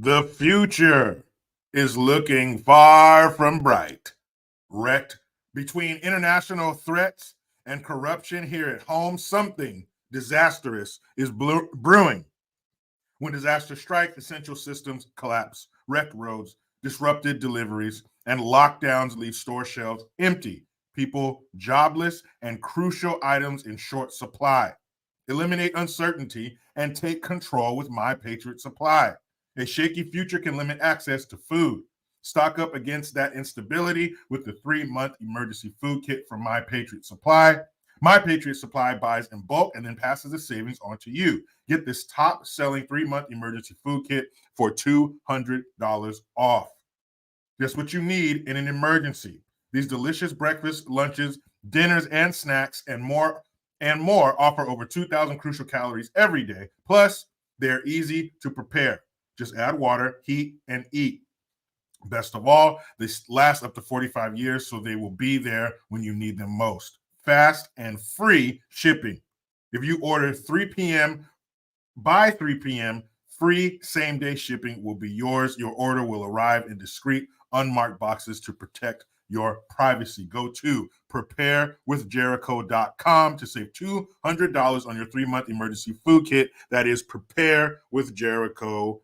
The future is looking far from bright. Wrecked between international threats and corruption here at home, something disastrous is brewing. When disasters strike, essential systems collapse, wrecked roads, disrupted deliveries, and lockdowns leave store shelves empty, people jobless, and crucial items in short supply. Eliminate uncertainty and take control with My Patriot Supply. A shaky future can limit access to food. Stock up against that instability with the 3-month emergency food kit from My Patriot Supply. My Patriot Supply buys in bulk and then passes the savings on to you. Get this top-selling 3-month emergency food kit for $200 off. Just what you need in an emergency. These delicious breakfasts, lunches, dinners, and snacks, and more offer over 2,000 crucial calories every day. Plus, they're easy to prepare. Just add water, heat, and eat. Best of all, they last up to 45 years, so they will be there when you need them most. Fast and free shipping. If you order 3 p.m., by 3 p.m., free same-day shipping will be yours. Your order will arrive in discreet, unmarked boxes to protect your privacy. Go to preparewithjericho.com to save $200 on your 3-month emergency food kit. That is preparewithjericho.com.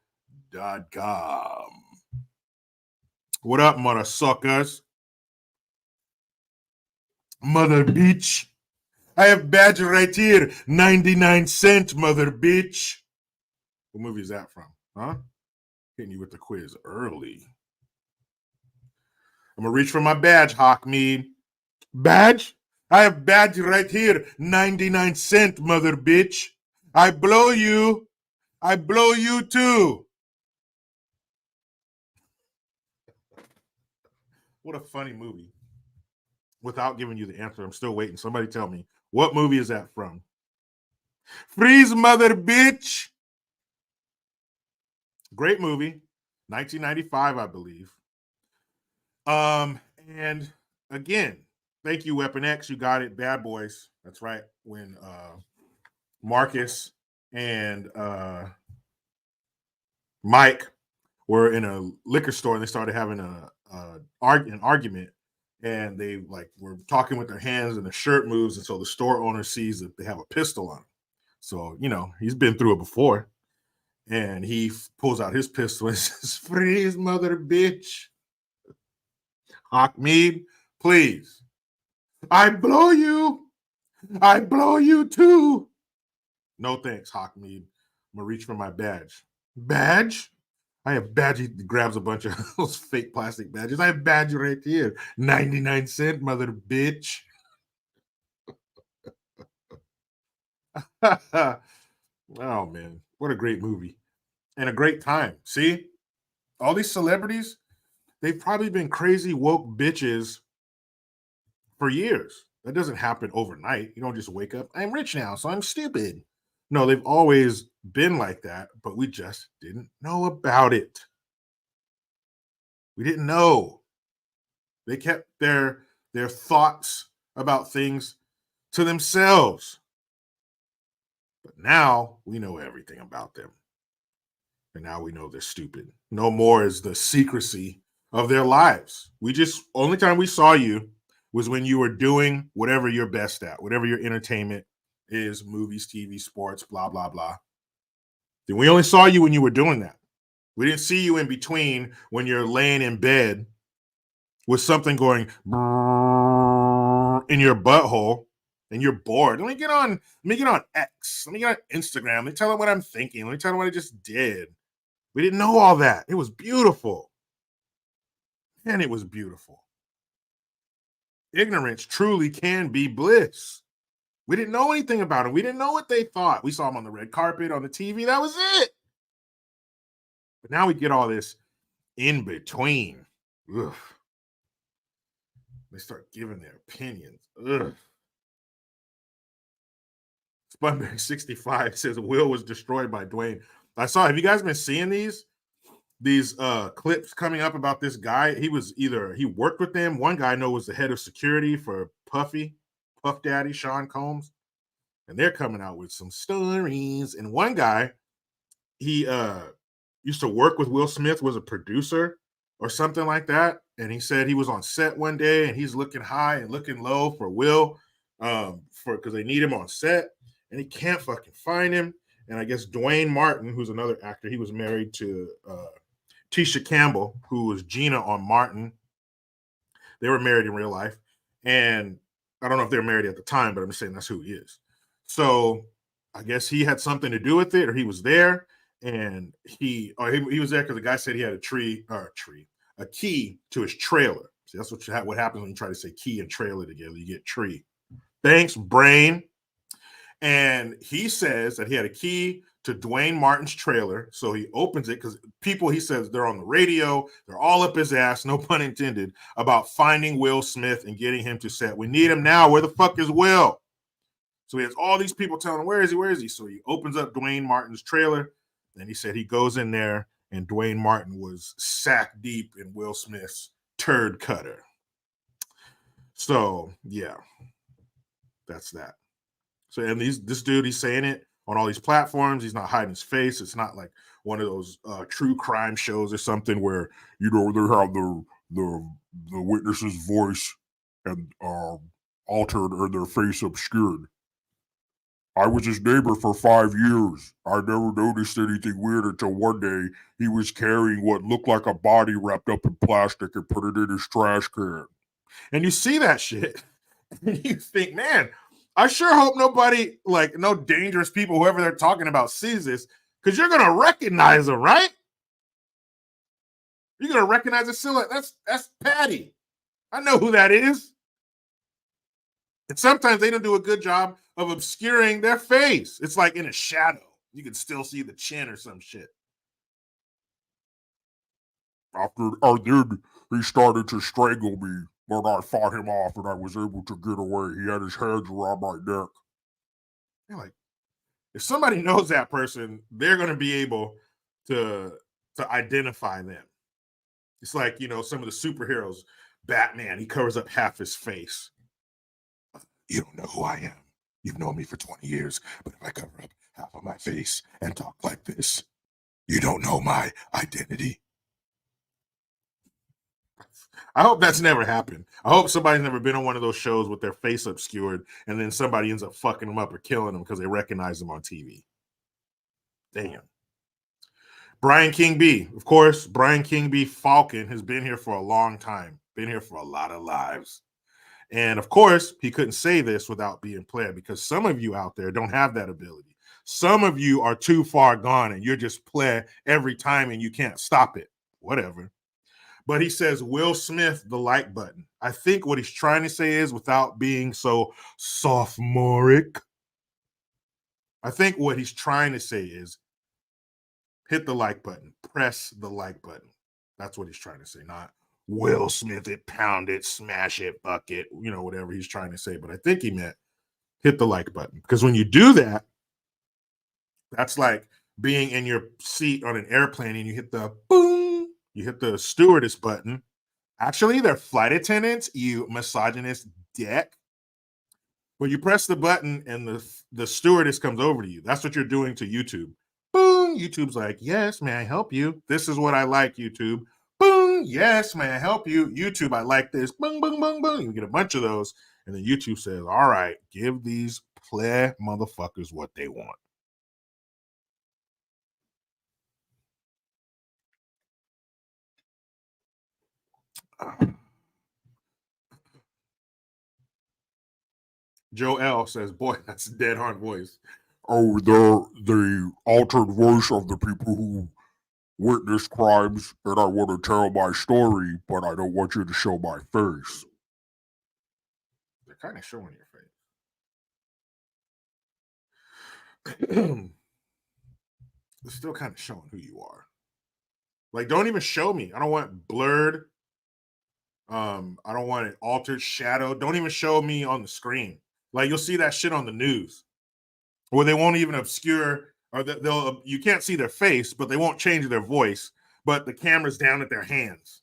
What up, mother suckers? Mother bitch. I have badge right here. 99 cents, mother bitch. What movie is that from? Huh? Hitting you with the quiz early. I'm going to reach for my badge, Hawkmead. Badge? I have badge right here. 99 cents, mother bitch. I blow you. I blow you too. What a funny movie. Without giving you the answer, I'm still waiting. Somebody tell me, what movie is that from? Freeze, mother bitch. Great movie. 1995, I believe. And again, thank you, Weapon X. You got it. Bad Boys. That's right. When Marcus and Mike were in a liquor store and they started having an argument, and they were talking with their hands and the shirt moves, and so the store owner sees that they have a pistol on him. So, he's been through it before, and he pulls out his pistol and says, "Freeze, mother bitch." Hawkmead, please. I blow you. I blow you too. No thanks, Hawkmead. I'm gonna reach for my badge. Badge? I have badge. He grabs a bunch of those fake plastic badges. I have badge right here. 99 cents, mother bitch. Oh, man. What a great movie. And a great time. See? All these celebrities, they've probably been crazy woke bitches for years. That doesn't happen overnight. You don't just wake up, I'm rich now, so I'm stupid. No, they've always been like that, but we just didn't know about it. We didn't know. They kept their thoughts about things to themselves. But now we know everything about them. And now we know they're stupid. No more is the secrecy of their lives. Only time we saw you was when you were doing whatever you're best at, whatever your entertainment is, movies, TV, sports, blah, blah, blah. Then we only saw you when you were doing that. We didn't see you in between when you're laying in bed with something going in your butthole and you're bored. Let me get on X. Let me get on Instagram. Let me tell them what I'm thinking. Let me tell them what I just did. We didn't know all that. It was beautiful. And it was beautiful. Ignorance truly can be bliss. We didn't know anything about them. We didn't know what they thought. We saw them on the red carpet, on the TV. That was it. But now we get all this in between. Ugh. They start giving their opinions. Ugh. Spunberry 65 says Will was destroyed by Dwayne. Have you guys been seeing these clips coming up about this guy? He worked with them. One guy I know was the head of security for Puff Daddy, Sean Combs. And they're coming out with some stories. And one guy, he used to work with Will Smith, was a producer or something like that. And he said he was on set one day and he's looking high and looking low for Will, because they need him on set, and he can't fucking find him. And I guess Dwayne Martin, who's another actor, he was married to Tisha Campbell, who was Gina on Martin. They were married in real life. And I don't know if they were married at the time, but I'm just saying that's who he is. So I guess he had something to do with it, or he was there. And he was there because the guy said he had a key to his trailer. See, that's what happens when you try to say key and trailer together. You get tree. Thanks, brain. And he says that he had a key to Dwayne Martin's trailer. So he opens it because people, he says, they're on the radio. They're all up his ass, no pun intended, about finding Will Smith and getting him to set. We need him now. Where the fuck is Will? So he has all these people telling him, where is he? Where is he? So he opens up Dwayne Martin's trailer. And he said he goes in there and Dwayne Martin was sack deep in Will Smith's turd cutter. So, yeah, that's that. So, and this dude, he's saying it on all these platforms. He's not hiding his face. It's not like one of those true crime shows or something where, you know, they have the witness's voice and altered or their face obscured. I was his neighbor for 5 years. I never noticed anything weird until one day he was carrying what looked like a body wrapped up in plastic and put it in his trash can. And you see that shit, and you think, man, I sure hope nobody, like no dangerous people, whoever they're talking about, sees this, because you're gonna recognize them, right? You're gonna recognize the silhouette. That's Patty. I know who that is. And sometimes they don't do a good job of obscuring their face. It's like in a shadow. You can still see the chin or some shit. After I did, he started to strangle me, but I fought him off and I was able to get away. He had his hands around my neck. You're like, if somebody knows that person, they're going to be able to identify them. It's like, you know, some of the superheroes, Batman, he covers up half his face. You don't know who I am. You've known me for 20 years, but if I cover up half of my face and talk like this, you don't know my identity. I hope that's never happened. I hope somebody's never been on one of those shows with their face obscured and then somebody ends up fucking them up or killing them because they recognize them on TV. Damn. Brian King B. Of course, Brian King B. Falcon has been here for a long time, been here for a lot of lives. And of course, he couldn't say this without being played because some of you out there don't have that ability. Some of you are too far gone and you're just play every time and you can't stop it. Whatever. But he says, Will Smith, the like button. I think what he's trying to say is, without being so sophomoric, I think what he's trying to say is, hit the like button, press the like button. That's what he's trying to say, not Will Smith it, pound it, smash it, buck it, you know, whatever he's trying to say. But I think he meant hit the like button. Because when you do that, that's like being in your seat on an airplane and you hit the boom, you hit the stewardess button. Actually, they're flight attendants, you misogynist dick. But you press the button and the stewardess comes over to you. That's what you're doing to YouTube. Boom, YouTube's like, yes, may I help you? This is what I like, YouTube. Boom, yes, may I help you? YouTube, I like this. Boom, boom, boom, boom. You get a bunch of those. And then YouTube says, all right, give these play motherfuckers what they want. Joe L says, boy, that's a dead hard voice. Oh, they're the altered voice of the people who witness crimes, and I want to tell my story, but I don't want you to show my face. They're kind of showing your face. It's still kind of showing who you are. Like, don't even show me. I don't want blurred. I don't want it altered shadow. Don't even show me on the screen. Like, you'll see that shit on the news where they won't even obscure, or they'll you can't see their face, but they won't change their voice. But the camera's down at their hands.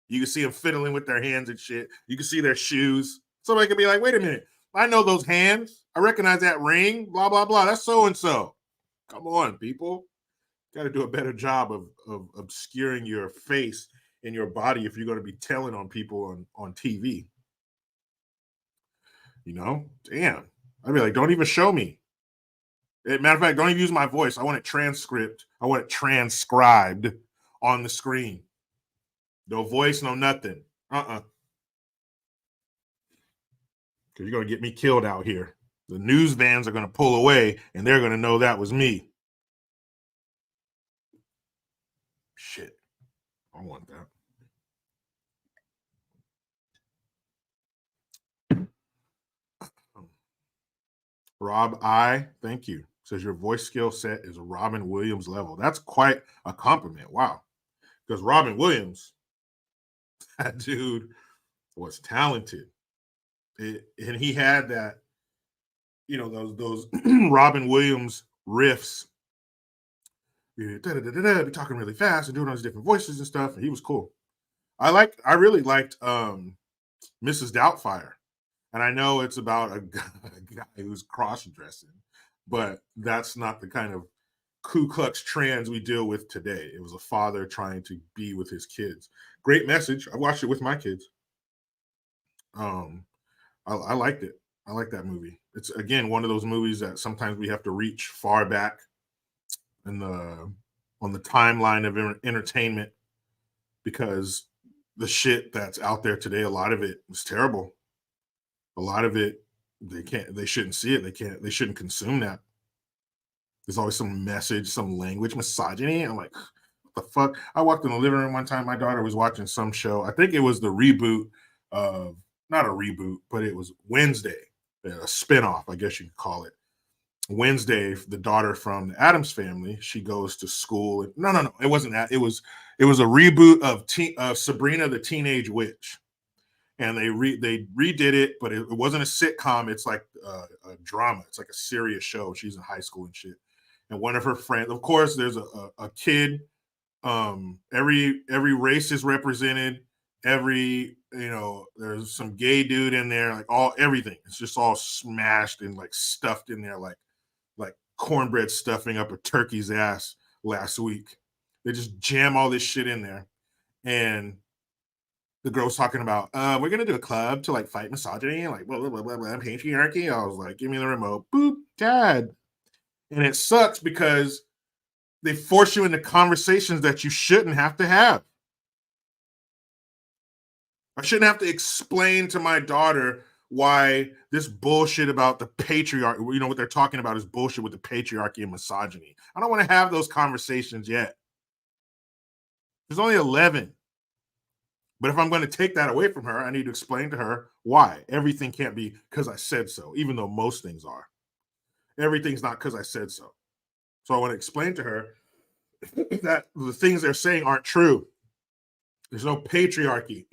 You can see them fiddling with their hands and shit. You can see their shoes. Somebody could be like, wait a minute. I know those hands. I recognize that ring. Blah, blah, blah. That's so-and-so. Come on, people. Got to do a better job of obscuring your face and your body if you're going to be telling on people on TV. You know, damn. I'd be like, don't even show me. Matter of fact, don't even use my voice. I want it transcript. I want it transcribed on the screen. No voice, no nothing. Because you're going to get me killed out here. The news vans are going to pull away and they're going to know that was me. Shit. I want that. Rob I, thank you. Says your voice skill set is Robin Williams level. That's quite a compliment. Wow. Because Robin Williams, that dude was talented. And he had that, you know, those Robin Williams riffs. Be talking really fast and doing all these different voices and stuff. And he was cool. I really liked Mrs. Doubtfire. And I know it's about a guy who's cross-dressing, but that's not the kind of Ku Klux trans we deal with today. It was a father trying to be with his kids. Great message. I watched it with my kids. I liked it. I like that movie. It's again one of those movies that sometimes we have to reach far back in the on the timeline of entertainment because the shit that's out there today, a lot of it is terrible. A lot of it, they shouldn't see it. They shouldn't consume that. There's always some message, some language, misogyny. I'm like, what the fuck? I walked in the living room one time. My daughter was watching some show. I think it was the reboot of, not a reboot, but it was Wednesday, a spinoff, I guess you could call it. Wednesday, the daughter from the Addams family, she goes to school. No, it wasn't that. It was a reboot of Sabrina the Teenage Witch. And they redid it, but it wasn't a sitcom. It's like a drama. It's like a serious show. She's in high school and shit. And one of her friends, of course, there's a kid. Every race is represented. There's some gay dude in there. Like everything. It's just all smashed and like stuffed in there, like cornbread stuffing up a turkey's ass last week. They just jam all this shit in there, and the girl's talking about, we're gonna do a club to like fight misogyny and like blah blah blah blah blah patriarchy. I was like, give me the remote, boop, dad. And it sucks because they force you into conversations that you shouldn't have to have. I shouldn't have to explain to my daughter why this bullshit about the patriarchy, you know, what they're talking about is bullshit with the patriarchy and misogyny. I don't want to have those conversations yet. There's only 11. But if I'm going to take that away from her, I need to explain to her why. Everything can't be because I said so, even though most things are. Everything's not because I said so. So I want to explain to her that the things they're saying aren't true. There's no patriarchy.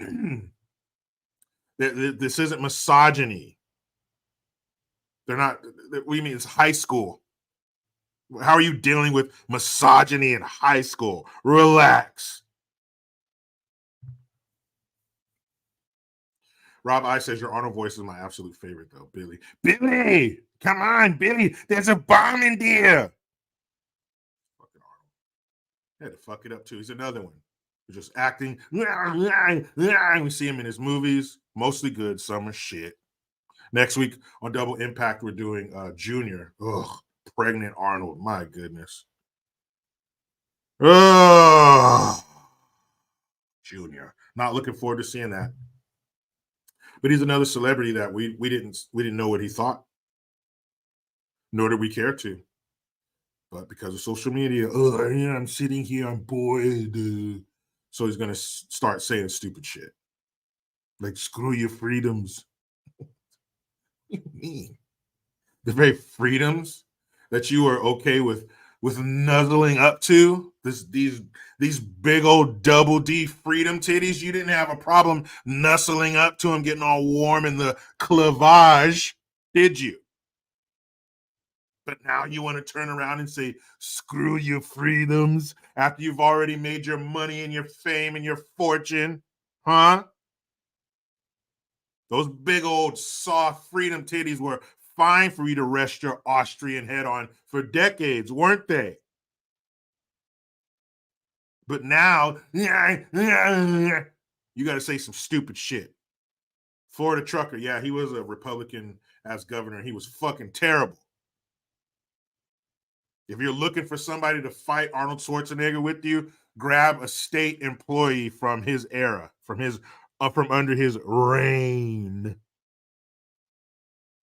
This isn't misogyny. They're not, what do you mean? It's high school. How are you dealing with misogyny in high school? Relax. Rob I says your Arnold voice is my absolute favorite, though. Billy, come on, Billy. There's a bomb in there. Fucking Arnold. He had to fuck it up, too. He's another one. He's just acting. We see him in his movies. Mostly good. Some are shit. Next week on Double Impact, we're doing Junior. Ugh, pregnant Arnold. My goodness. Ugh. Junior. Not looking forward to seeing that. But he's another celebrity that we didn't know what he thought, nor did we care to. But because of social media, I'm sitting here, I'm bored. So he's gonna start saying stupid shit, like screw your freedoms. What do you mean? The very freedoms that you are okay with nuzzling up to, these big old double D freedom titties, you didn't have a problem nuzzling up to them, getting all warm in the cleavage, did you? But now you want to turn around and say, screw your freedoms after you've already made your money and your fame and your fortune, huh? Those big old soft freedom titties were fine for you to rest your Austrian head on for decades, weren't they? But now, you got to say some stupid shit. Florida trucker, yeah, he was a Republican as governor. He was fucking terrible. If you're looking for somebody to fight Arnold Schwarzenegger with you, grab a state employee from his era, from under his reign,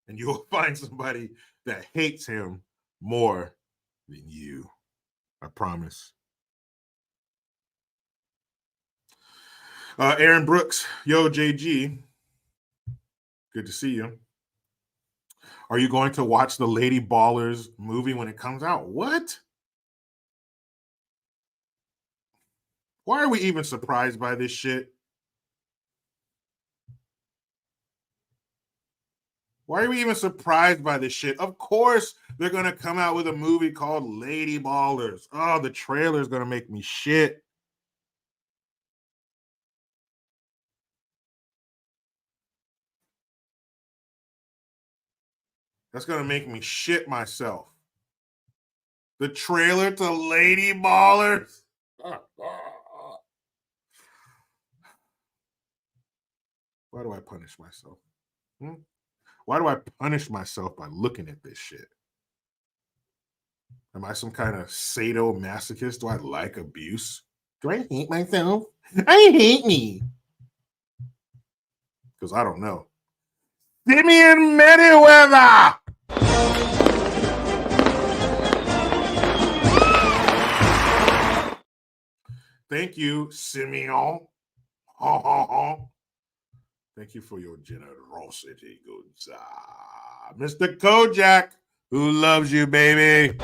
and you'll find somebody that hates him more than you. I promise. Aaron Brooks, yo, JG, good to see you. Are you going to watch the Lady Ballers movie when it comes out? What? Why are we even surprised by this shit? Why are we even surprised by this shit? Of course, they're going to come out with a movie called Lady Ballers. Oh, the trailer is going to make me shit. That's going to make me shit myself. The trailer to Lady Ballers. Why do I punish myself? Why do I punish myself by looking at this shit? Am I some kind of sadomasochist? Do I like abuse? Do I hate myself? I hate me. Because I don't know. Simeon Meriwether! Thank you, Simeon. Thank you for your generosity, good sir. Mr. Kojak, who loves you, baby.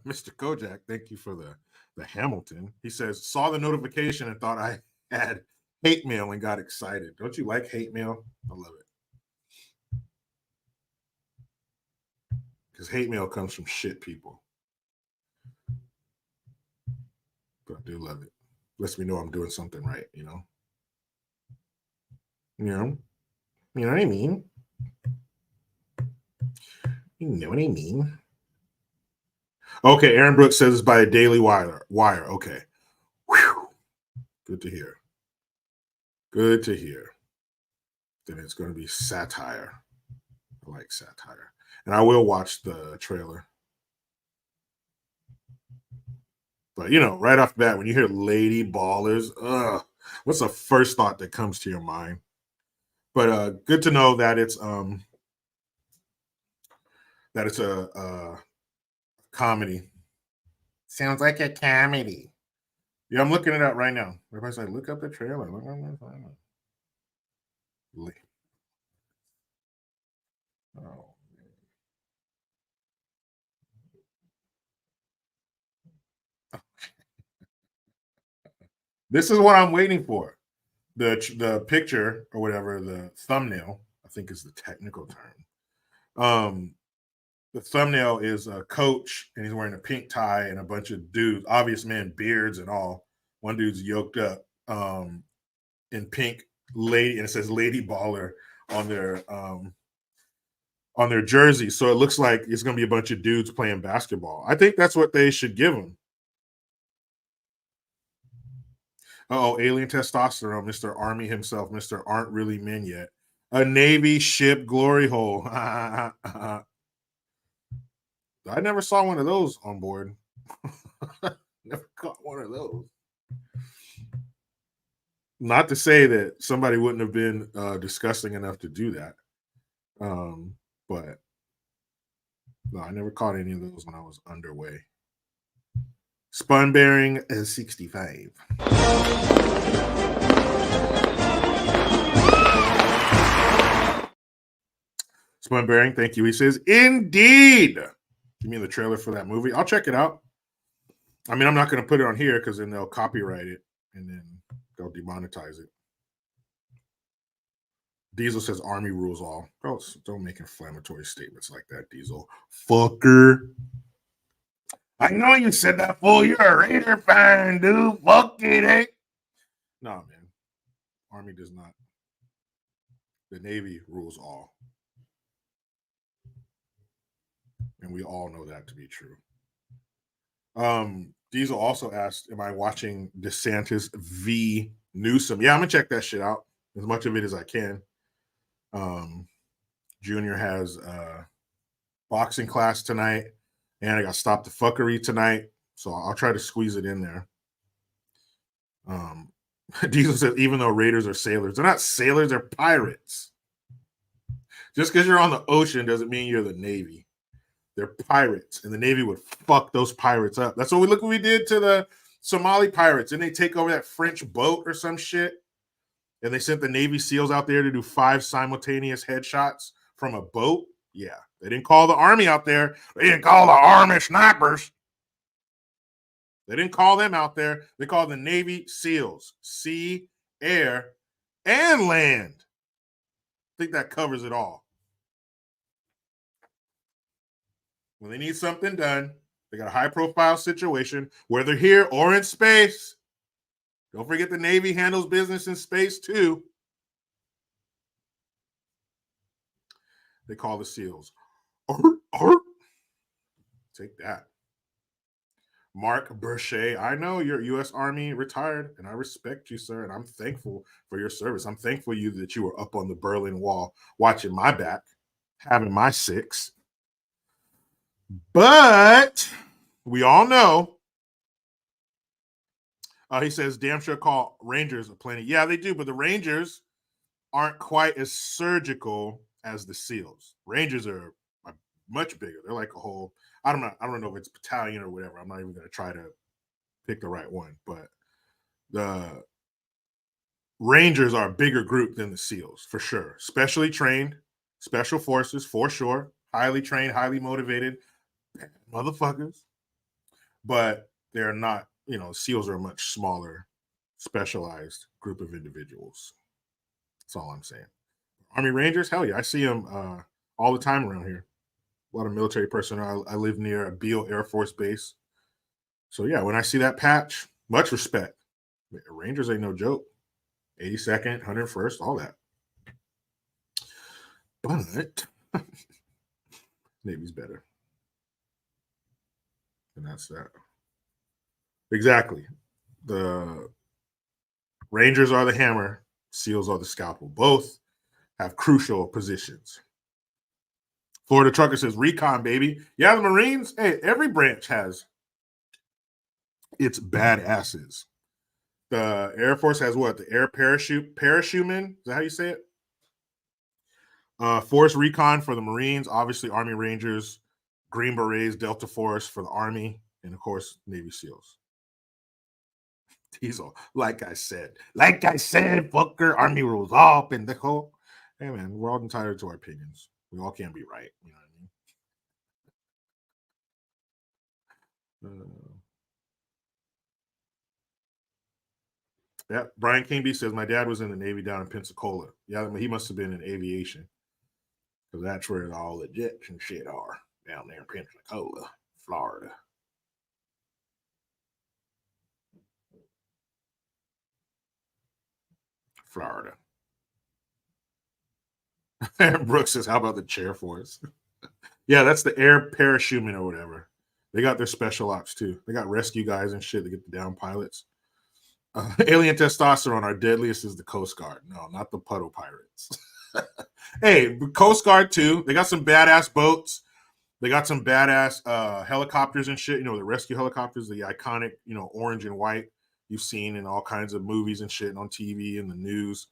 Mr. Kojak, thank you for the Hamilton. He says, saw the notification and thought I had hate mail and got excited. Don't you like hate mail? I love it. Because hate mail comes from shit people. But I do love it. Lets me know I'm doing something right, you know? You know what I mean? You know what I mean? Okay, Aaron Brooks says it's by a Daily Wire. Okay. Whew. Good to hear. Good to hear. Then it's going to be satire. I like satire. And I will watch the trailer. But, right off the bat, when you hear Lady Ballers, what's the first thought that comes to your mind? But good to know that it's a comedy. Sounds like a comedy. Yeah, I'm looking it up right now. Everybody's like, look up the trailer. Oh. This is what I'm waiting for. The picture or whatever, the thumbnail, I think is the technical term. The thumbnail is a coach and he's wearing a pink tie and a bunch of dudes, obvious men, beards and all. One dude's yoked up in pink lady, and it says Lady Baller on their jersey. So it looks like it's going to be a bunch of dudes playing basketball. I think that's what they should give them. Oh, alien testosterone, Mr. Army himself, Mr. Aren't really men yet. A Navy ship glory hole. I never saw one of those on board. Never caught one of those. Not to say that somebody wouldn't have been disgusting enough to do that. But no, I never caught any of those when I was underway. Spun bearing as 65. Spun bearing, thank you. He says, indeed. Give me the trailer for that movie. I'll check it out. I mean, I'm not going to put it on here because then they'll copyright it and then they'll demonetize it. Diesel says Army rules all. Bro, don't make inflammatory statements like that, Diesel. Fucker. I know you said that, fool. You're a Raider fan, dude. Fuck it, eh? No, man. Army does not. The Navy rules all. And we all know that to be true. Diesel also asked, am I watching DeSantis v. Newsom? Yeah, I'm gonna check that shit out. As much of it as I can. Junior has boxing class tonight, and I got Stop the Fuckery tonight, so I'll try to squeeze it in there. Diesel says, even though Raiders are sailors, they're not sailors, they're pirates. Just because you're on the ocean doesn't mean you're the Navy. They're pirates, and the Navy would fuck those pirates up. That's what we did to the Somali pirates. Didn't they take over that French boat or some shit? And they sent the Navy SEALs out there to do 5 simultaneous headshots from a boat? Yeah. They didn't call the Army out there. They didn't call the Army snipers. They didn't call them out there. They called the Navy SEALs. Sea, air, and land. I think that covers it all. When they need something done, they got a high-profile situation, whether here or in space. Don't forget the Navy handles business in space, too. They call the SEALs. Take that. Mark Burche, I know you're U.S. Army retired, and I respect you, sir, and I'm thankful for your service. I'm thankful that you were up on the Berlin Wall watching my back, having my 6. But we all know, he says, damn sure call Rangers a plenty. Yeah, they do, but the Rangers aren't quite as surgical as the SEALs. Rangers are much bigger. They're like a whole, I don't know if it's battalion or whatever. I'm not even going to try to pick the right one, but the Rangers are a bigger group than the SEALs, for sure. Specially trained, special forces, for sure. Highly trained, highly motivated motherfuckers. But they're not, SEALs are a much smaller, specialized group of individuals. That's all I'm saying. Army Rangers, hell yeah. I see them all the time around here. A lot of military personnel. I live near a Beale Air Force Base. So, yeah, when I see that patch, much respect. Rangers ain't no joke. 82nd, 101st, all that. But Navy's better. And that's that. Exactly. The Rangers are the hammer. SEALs are the scalpel. Both have crucial positions. Florida Trucker says, recon, baby. Yeah, the Marines, hey, every branch has its badasses. The Air Force has what? The air parachutemen? Is that how you say it? Force recon for the Marines, obviously Army Rangers, Green Berets, Delta Force for the Army, and of course, Navy SEALs. Diesel, like I said, fucker, Army rules all, pendejo. Hey, man, we're all entitled to our opinions. We all can't be right. You know what I mean? Yeah, Brian Kingby says, my dad was in the Navy down in Pensacola. Yeah, he must have been in aviation. Because that's where all the jets and shit are, down there in Pensacola, Florida. Florida. Brooks says, how about the chair force? Yeah, that's the air parachutemen or whatever. They got their special ops too. They got rescue guys and shit to get the down pilots. Alien testosterone, our deadliest is the Coast Guard. No, not the puddle pirates. Hey, Coast Guard too. They got some badass boats. They got some badass helicopters and shit. The rescue helicopters, the iconic, orange and white you've seen in all kinds of movies and shit and on TV and the news.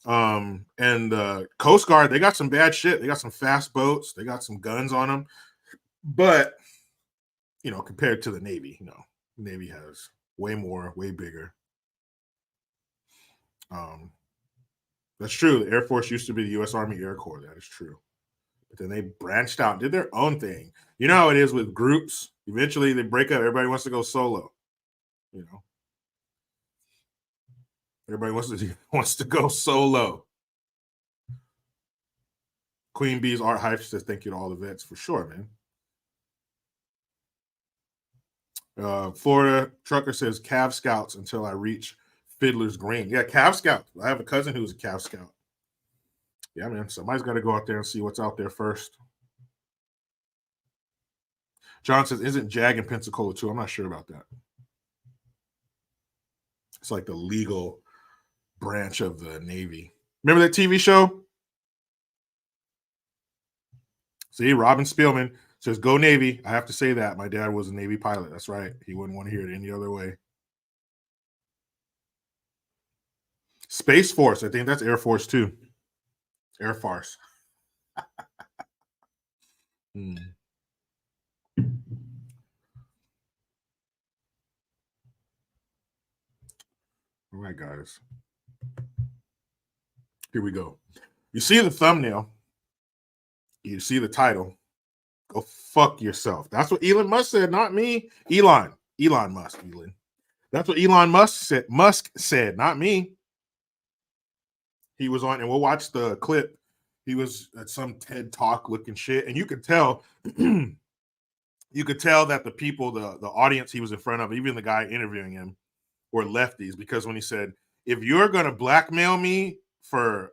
And the Coast Guard, they got some bad shit. They got some fast boats. They got some guns on them. But, compared to the Navy, the Navy has way more, way bigger. That's true. The Air Force used to be the U.S. Army Air Corps. That is true. But then they branched out, did their own thing. You know how it is with groups. Eventually, they break up. Everybody wants to go solo. Everybody wants to go solo. Queen Bee's Art Hype says, thank you to all the vets. For sure, man. Florida Trucker says, Cav Scouts until I reach Fiddler's Green. Yeah, Cav Scouts. I have a cousin who's a Cav Scout. Yeah, man. Somebody's got to go out there and see what's out there first. John says, isn't JAG in Pensacola too? I'm not sure about that. It's like the legal branch of the Navy. Remember that TV show? See, Robin Spielman says, go Navy. I have to say that. My dad was a Navy pilot. That's right. He wouldn't want to hear it any other way. Space Force. I think that's Air Force too. Air Force. Hmm. All right, guys. Here we go. You see the thumbnail. You see the title. Go fuck yourself. That's what Elon Musk said, not me. Elon Musk. That's what Elon Musk said, not me. He was on, and we'll watch the clip. He was at some TED Talk looking shit, and you could tell, that the people, the audience he was in front of, even the guy interviewing him, were lefties, because when he said, if you're gonna blackmail me for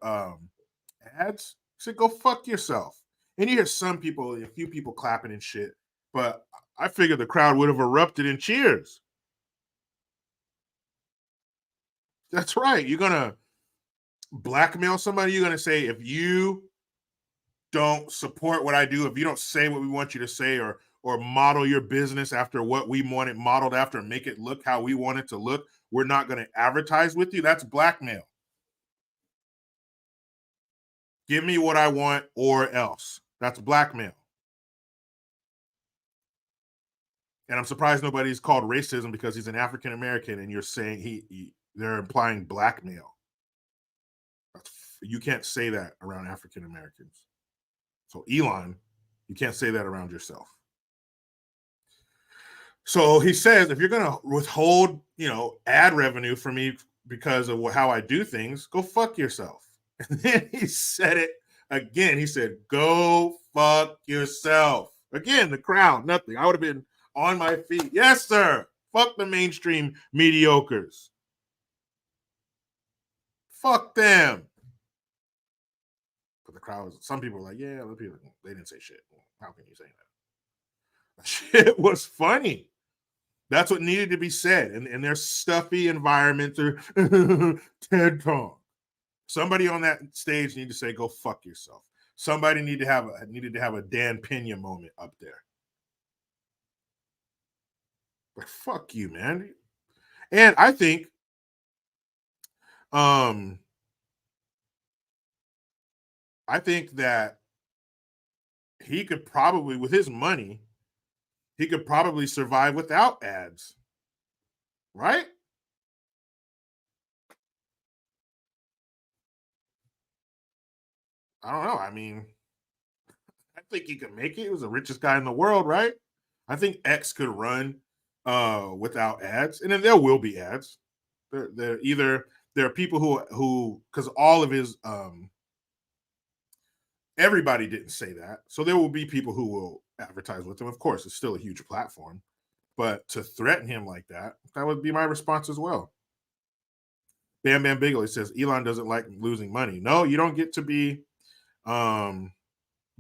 ads, he said, go fuck yourself. And you hear some people, a few people clapping and shit, but I figured the crowd would have erupted in cheers. That's right. You're gonna blackmail somebody. You're gonna say, if you don't support what I do, if you don't say what we want you to say, or model your business after what we want it modeled after, and make it look how we want it to look, we're not going to advertise with you. That's blackmail. Give me what I want or else. That's blackmail. And I'm surprised nobody's called racism because he's an African American, and you're saying they're implying blackmail. You can't say that around African Americans. So Elon, you can't say that around yourself. So he says, if you're going to withhold, ad revenue from me because of how I do things, go fuck yourself. And then he said it again. He said, go fuck yourself. Again, the crowd, nothing. I would have been on my feet. Yes, sir. Fuck the mainstream mediocres. Fuck them. But the crowd, some people were like, yeah, other people, they didn't say shit. How can you say that? Shit was funny. That's what needed to be said. And their stuffy environment or TED Talk. Somebody on that stage needed to say, go fuck yourself. Somebody needed to have a Dan Pena moment up there. But fuck you, man. And I think that he could probably, with his money, he could probably survive without ads. Right? I don't know. I mean, I think he could make it. He was the richest guy in the world, right? I think X could run without ads, and then there will be ads. There are people who because all of his everybody didn't say that, so there will be people who will advertise with him. Of course, it's still a huge platform, but to threaten him like that would be my response as well. Bam Bam Bigelow says Elon doesn't like losing money. No, you don't get to be the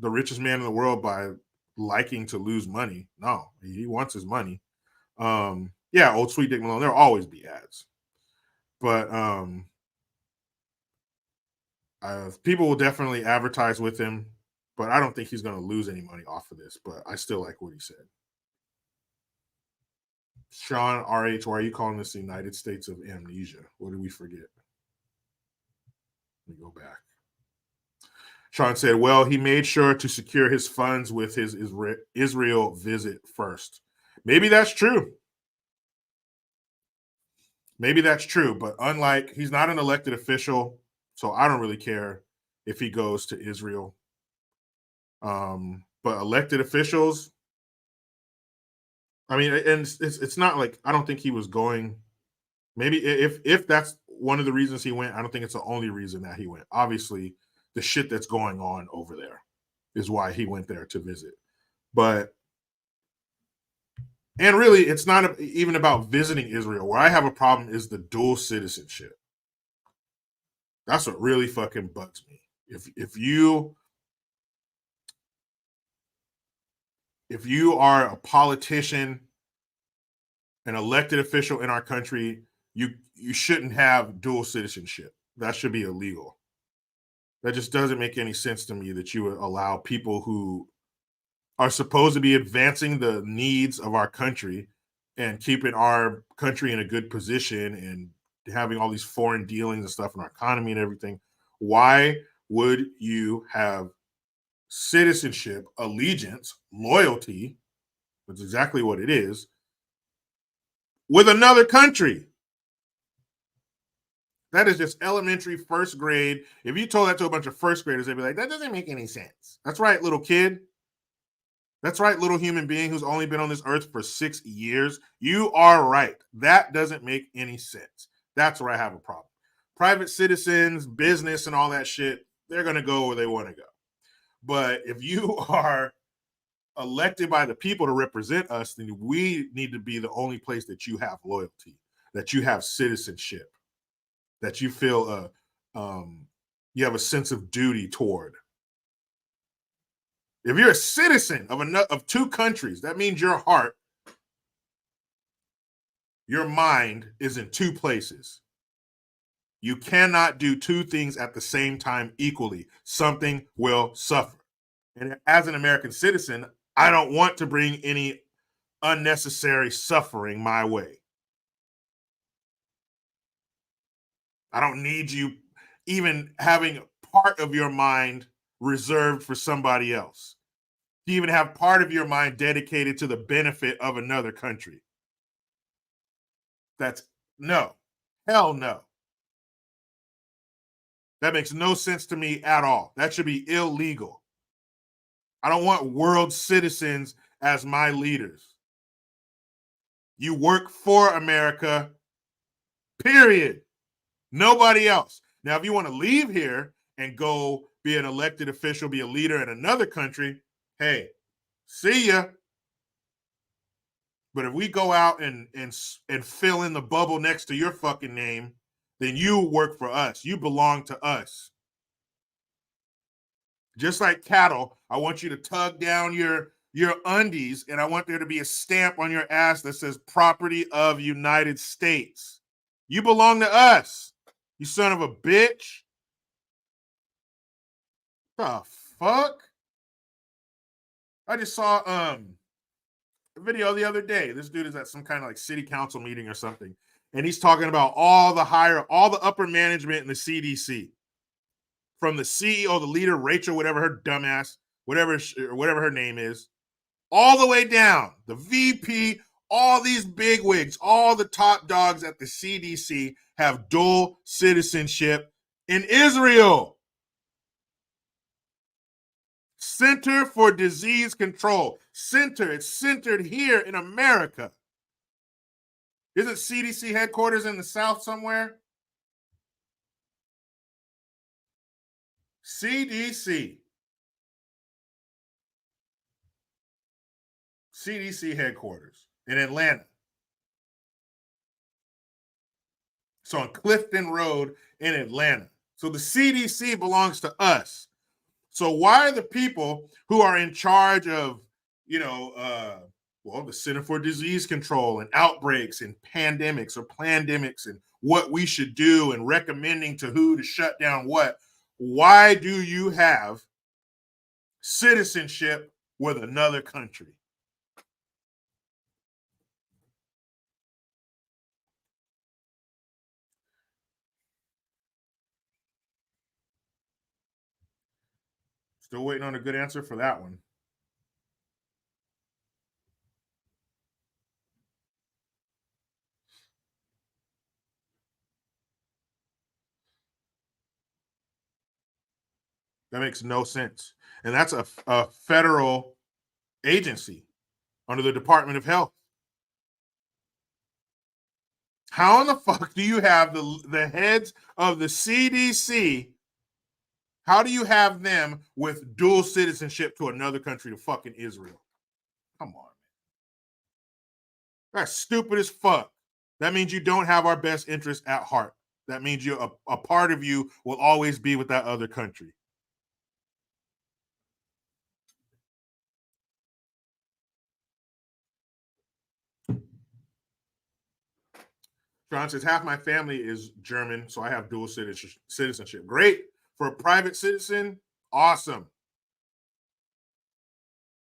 richest man in the world by liking to lose money. No, he wants his money. Yeah, old sweet Dick Malone. There'll always be ads, but people will definitely advertise with him. But I don't think he's going to lose any money off of this. But I still like what he said. Sean RH, why are you calling this the United States of Amnesia? What did we forget? Let me go back. Sean said, well, he made sure to secure his funds with his Israel visit first. Maybe that's true. Maybe that's true. But unlike, he's not an elected official, so I don't really care if he goes to Israel. But elected officials, I mean, and it's not like, I don't think he was going. Maybe if that's one of the reasons he went, I don't think it's the only reason that he went. Obviously, the shit that's going on over there is why he went there to visit. But, and really, it's not even about visiting Israel. Where I have a problem is the dual citizenship. That's what really fucking bugs me. If you if you are a politician, an elected official in our country, you shouldn't have dual citizenship. That should be illegal. That just doesn't make any sense to me that you would allow people who are supposed to be advancing the needs of our country and keeping our country in a good position and having all these foreign dealings and stuff in our economy and everything. Why would you have citizenship, allegiance, loyalty? That's exactly what it is, with another country. That is just elementary first grade. If you told that to a bunch of first graders, they'd be like, that doesn't make any sense. That's right, little kid. That's right, little human being who's only been on this earth for 6 years. You are right. That doesn't make any sense. That's where I have a problem. Private citizens, business, and all that shit, they're going to go where they want to go. But if you are elected by the people to represent us, then we need to be the only place that you have loyalty, that you have citizenship, that you feel you have a sense of duty toward. If you're a citizen of two countries, that means your heart, your mind is in two places. You cannot do two things at the same time equally. Something will suffer. And as an American citizen, I don't want to bring any unnecessary suffering my way. I don't need you even having part of your mind reserved for somebody else. You even have part of your mind dedicated to the benefit of another country. That's no. Hell no. That makes no sense to me at all. That should be illegal. I don't want world citizens as my leaders. You work for America, period. Nobody else. Now, if you want to leave here and go be an elected official, be a leader in another country, hey, see ya. But if we go out and fill in the bubble next to your fucking name, then you work for us. You belong to us. Just like cattle, I want you to tug down your undies, and I want there to be a stamp on your ass that says property of United States. You belong to us, you son of a bitch. The fuck? I just saw a video the other day. This dude is at some kind of like city council meeting or something, and he's talking about all the upper management in the CDC. From the CEO, the leader, Rachel, whatever her dumbass, whatever her name is, all the way down, the VP, all these bigwigs, all the top dogs at the CDC have dual citizenship in Israel. Center for Disease Control. It's centered here in America. Isn't CDC headquarters in the South somewhere? CDC headquarters in Atlanta. So on Clifton Road in Atlanta. So the CDC belongs to us. So why are the people who are in charge of, the Center for Disease Control and outbreaks and pandemics or plandemics and what we should do and recommending to who to shut down what, why do you have citizenship with another country? Still waiting on a good answer for that one. That makes no sense. And that's a federal agency under the Department of Health. How in the fuck do you have the heads of the CDC? How do you have them with dual citizenship to another country, to fucking Israel? Come on, man. That's stupid as fuck. That means you don't have our best interest at heart. That means a part of you will always be with that other country. Sean says, half my family is German, so I have dual citizenship. Great. For a private citizen, awesome.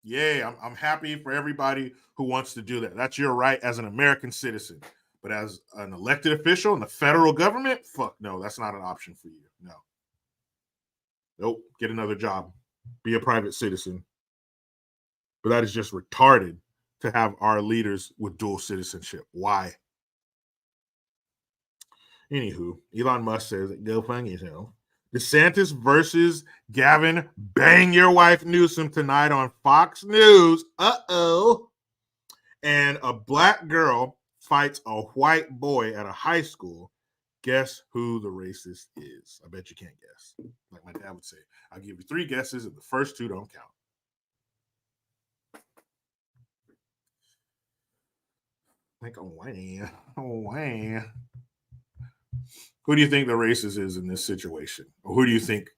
Yay, I'm happy for everybody who wants to do that. That's your right as an American citizen. But as an elected official in the federal government, fuck no, that's not an option for you. No. Nope, get another job. Be a private citizen. But that is just retarded to have our leaders with dual citizenship. Why? Anywho, Elon Musk says, go find yourself. DeSantis versus Gavin, bang your wife Newsom tonight on Fox News. Uh-oh. And a black girl fights a white boy at a high school. Guess who the racist is? I bet you can't guess. Like my dad would say, I'll give you 3 guesses and the first 2 don't count. Like, oh, wow. Who do you think the racist is in this situation? Or who do you think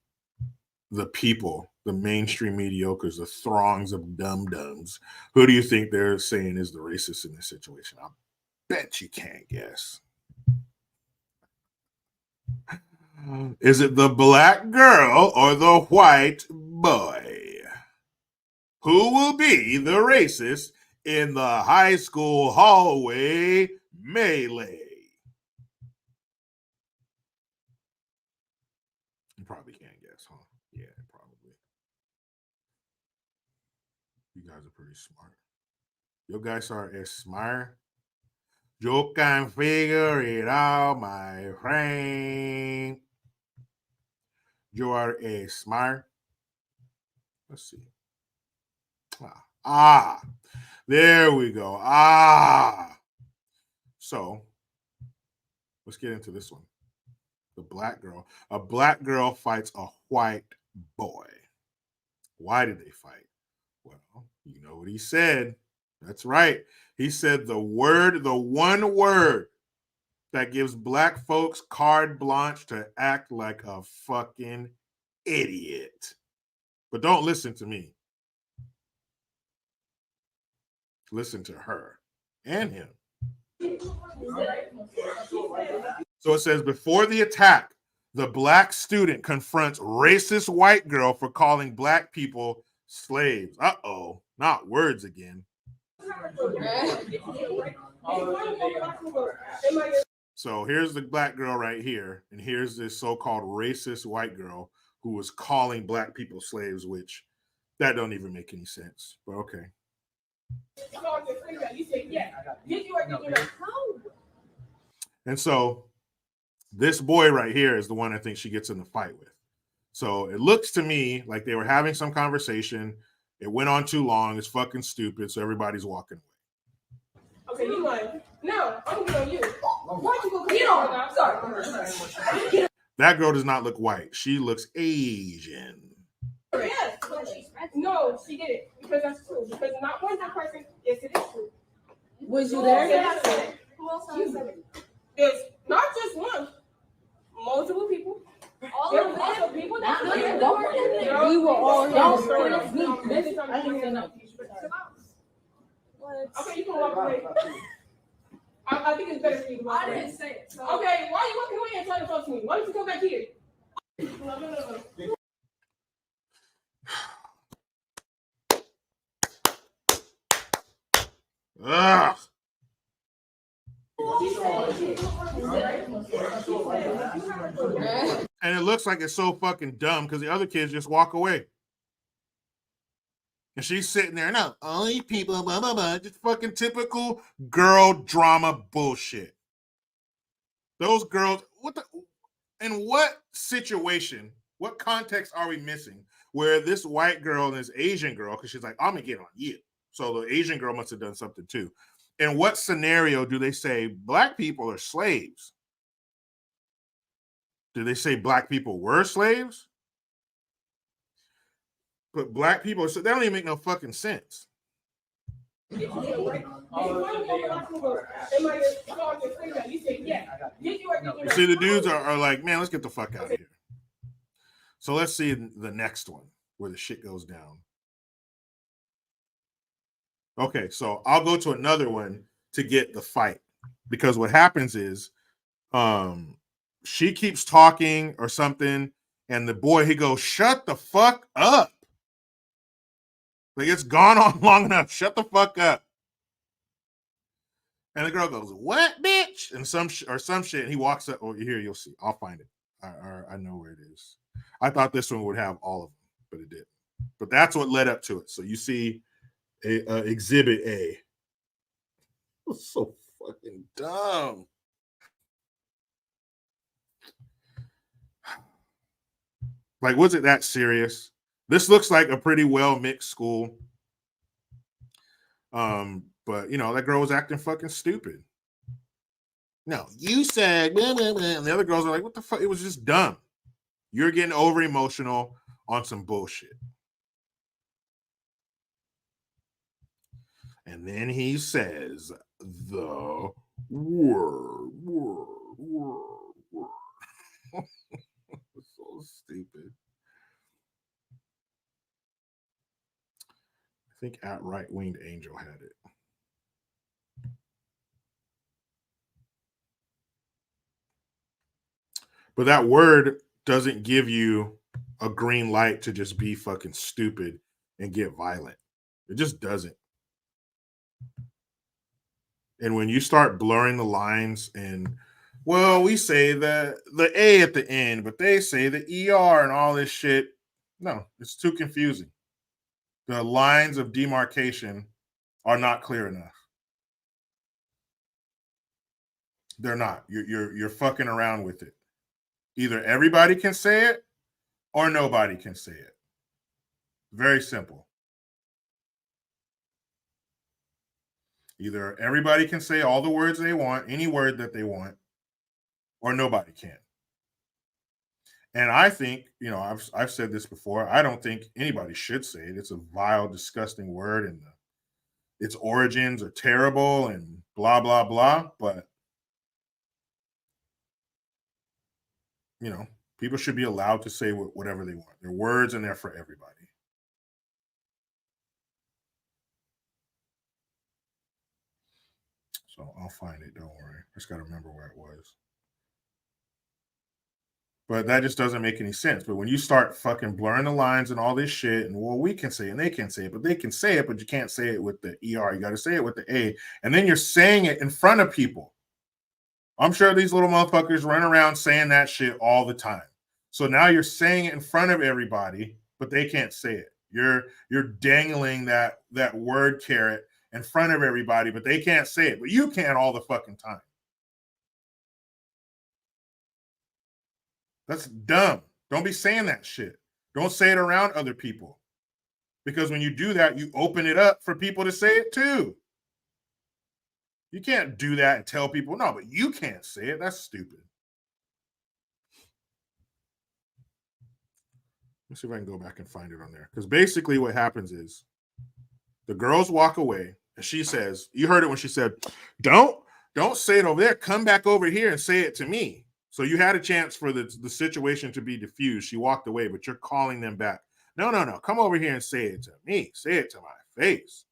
the people, the mainstream mediocres, the throngs of dum-dums, who do you think they're saying is the racist in this situation? I bet you can't guess. Is it the black girl or the white boy? Who will be the racist in the high school hallway melee? You probably can't guess, huh? Yeah, probably. You guys are pretty smart. You guys are as smart. You can figure it out, my friend. You are a smart. Let's see. There we go. So let's get into this one. The black girl. A black girl fights a white boy. Why did they fight? Well, you know what he said. That's right. He said the one word that gives black folks carte blanche to act like a fucking idiot. But don't listen to me. Listen to her and him. So it says, before the attack, the black student confronts racist white girl for calling black people slaves. Uh-oh, not words again. So here's the black girl right here, and here's this so-called racist white girl who was calling black people slaves, which that don't even make any sense, but okay. And so this boy right here is the one I think she gets in the fight with. So it looks to me like they were having some conversation. It went on too long. It's fucking stupid. So everybody's walking away. Okay, you won. No, I'm gonna get on you. Why'd you go get on? I'm sorry. That girl does not look white. She looks Asian. Yes. No, she didn't. Because that's true. Because not one person. Yes, it is true. Was you there? Yes. Who else said it? There's not just one. Multiple people. All of them. People that we were all here. I didn't say no. Okay, you can walk away. I think it's better for you to walk away. I didn't say it. So. Okay, why are you walking away and trying to talk to me? Why don't you come back here? No. Ugh. And it looks like it's so fucking dumb because the other kids just walk away. And she's sitting there, no, only people, blah, blah, blah, just fucking typical girl drama bullshit. Those girls, in what situation, what context are we missing where this white girl and this Asian girl, because she's like, I'm gonna get on you. So the Asian girl must have done something too. In what scenario do they say black people are slaves? Do they say black people were slaves? But black people, so that don't even make no fucking sense. You see, the dudes are like, man, let's get the fuck out of here. So let's see the next one where the shit goes down. Okay, so I'll go to another one to get the fight. Because what happens is She keeps talking or something, and the boy, he goes, "Shut the fuck up." Like, it's gone on long enough. Shut the fuck up. And the girl goes, "What, bitch?" And some shit. And he walks up. Oh, here, you'll see. I'll find it. I know where it is. I thought this one would have all of them, but it didn't. But that's what led up to it. So you see Exhibit A. It's so fucking dumb. Like, was it that serious? This looks like a pretty well mixed school. But you know, that girl was acting fucking stupid. No, you said, blah, blah, blah. And the other girls are like, what the fuck? It was just dumb. You're getting over emotional on some bullshit. And then he says, the word. So stupid. I think at Right Winged Angel had it. But that word doesn't give you a green light to just be fucking stupid and get violent. It just doesn't. And when you start blurring the lines and, well, we say the A at the end, but they say the ER and all this shit. No, it's too confusing. The lines of demarcation are not clear enough. They're not. You're fucking around with it. Either everybody can say it or nobody can say it. Very simple. Either everybody can say all the words they want, any word that they want, or nobody can. And I think, you know, I've said this before. I don't think anybody should say it. It's a vile, disgusting word, and its origins are terrible, and blah blah blah. But you know, people should be allowed to say whatever they want. They're words, and they're for everybody. So I'll find it. Don't worry. I just got to remember where it was. But that just doesn't make any sense. But when you start fucking blurring the lines and all this shit, and well, we can say it and they can say it, but they can say it, but you can't say it with the ER. You got to say it with the A. And then you're saying it in front of people. I'm sure these little motherfuckers run around saying that shit all the time. So now you're saying it in front of everybody, but they can't say it. You're dangling that word carrot in front of everybody, but they can't say it. But you can all the fucking time. That's dumb. Don't be saying that shit. Don't say it around other people. Because when you do that, you open it up for people to say it too. You can't do that and tell people, no, but you can't say it. That's stupid. Let's see if I can go back and find it on there. Because basically what happens is the girls walk away and she says, you heard it when she said, don't say it over there. Come back over here and say it to me. So you had a chance for the situation to be diffused. She walked away, but you're calling them back. No. Come over here and say it to me. Say it to my face.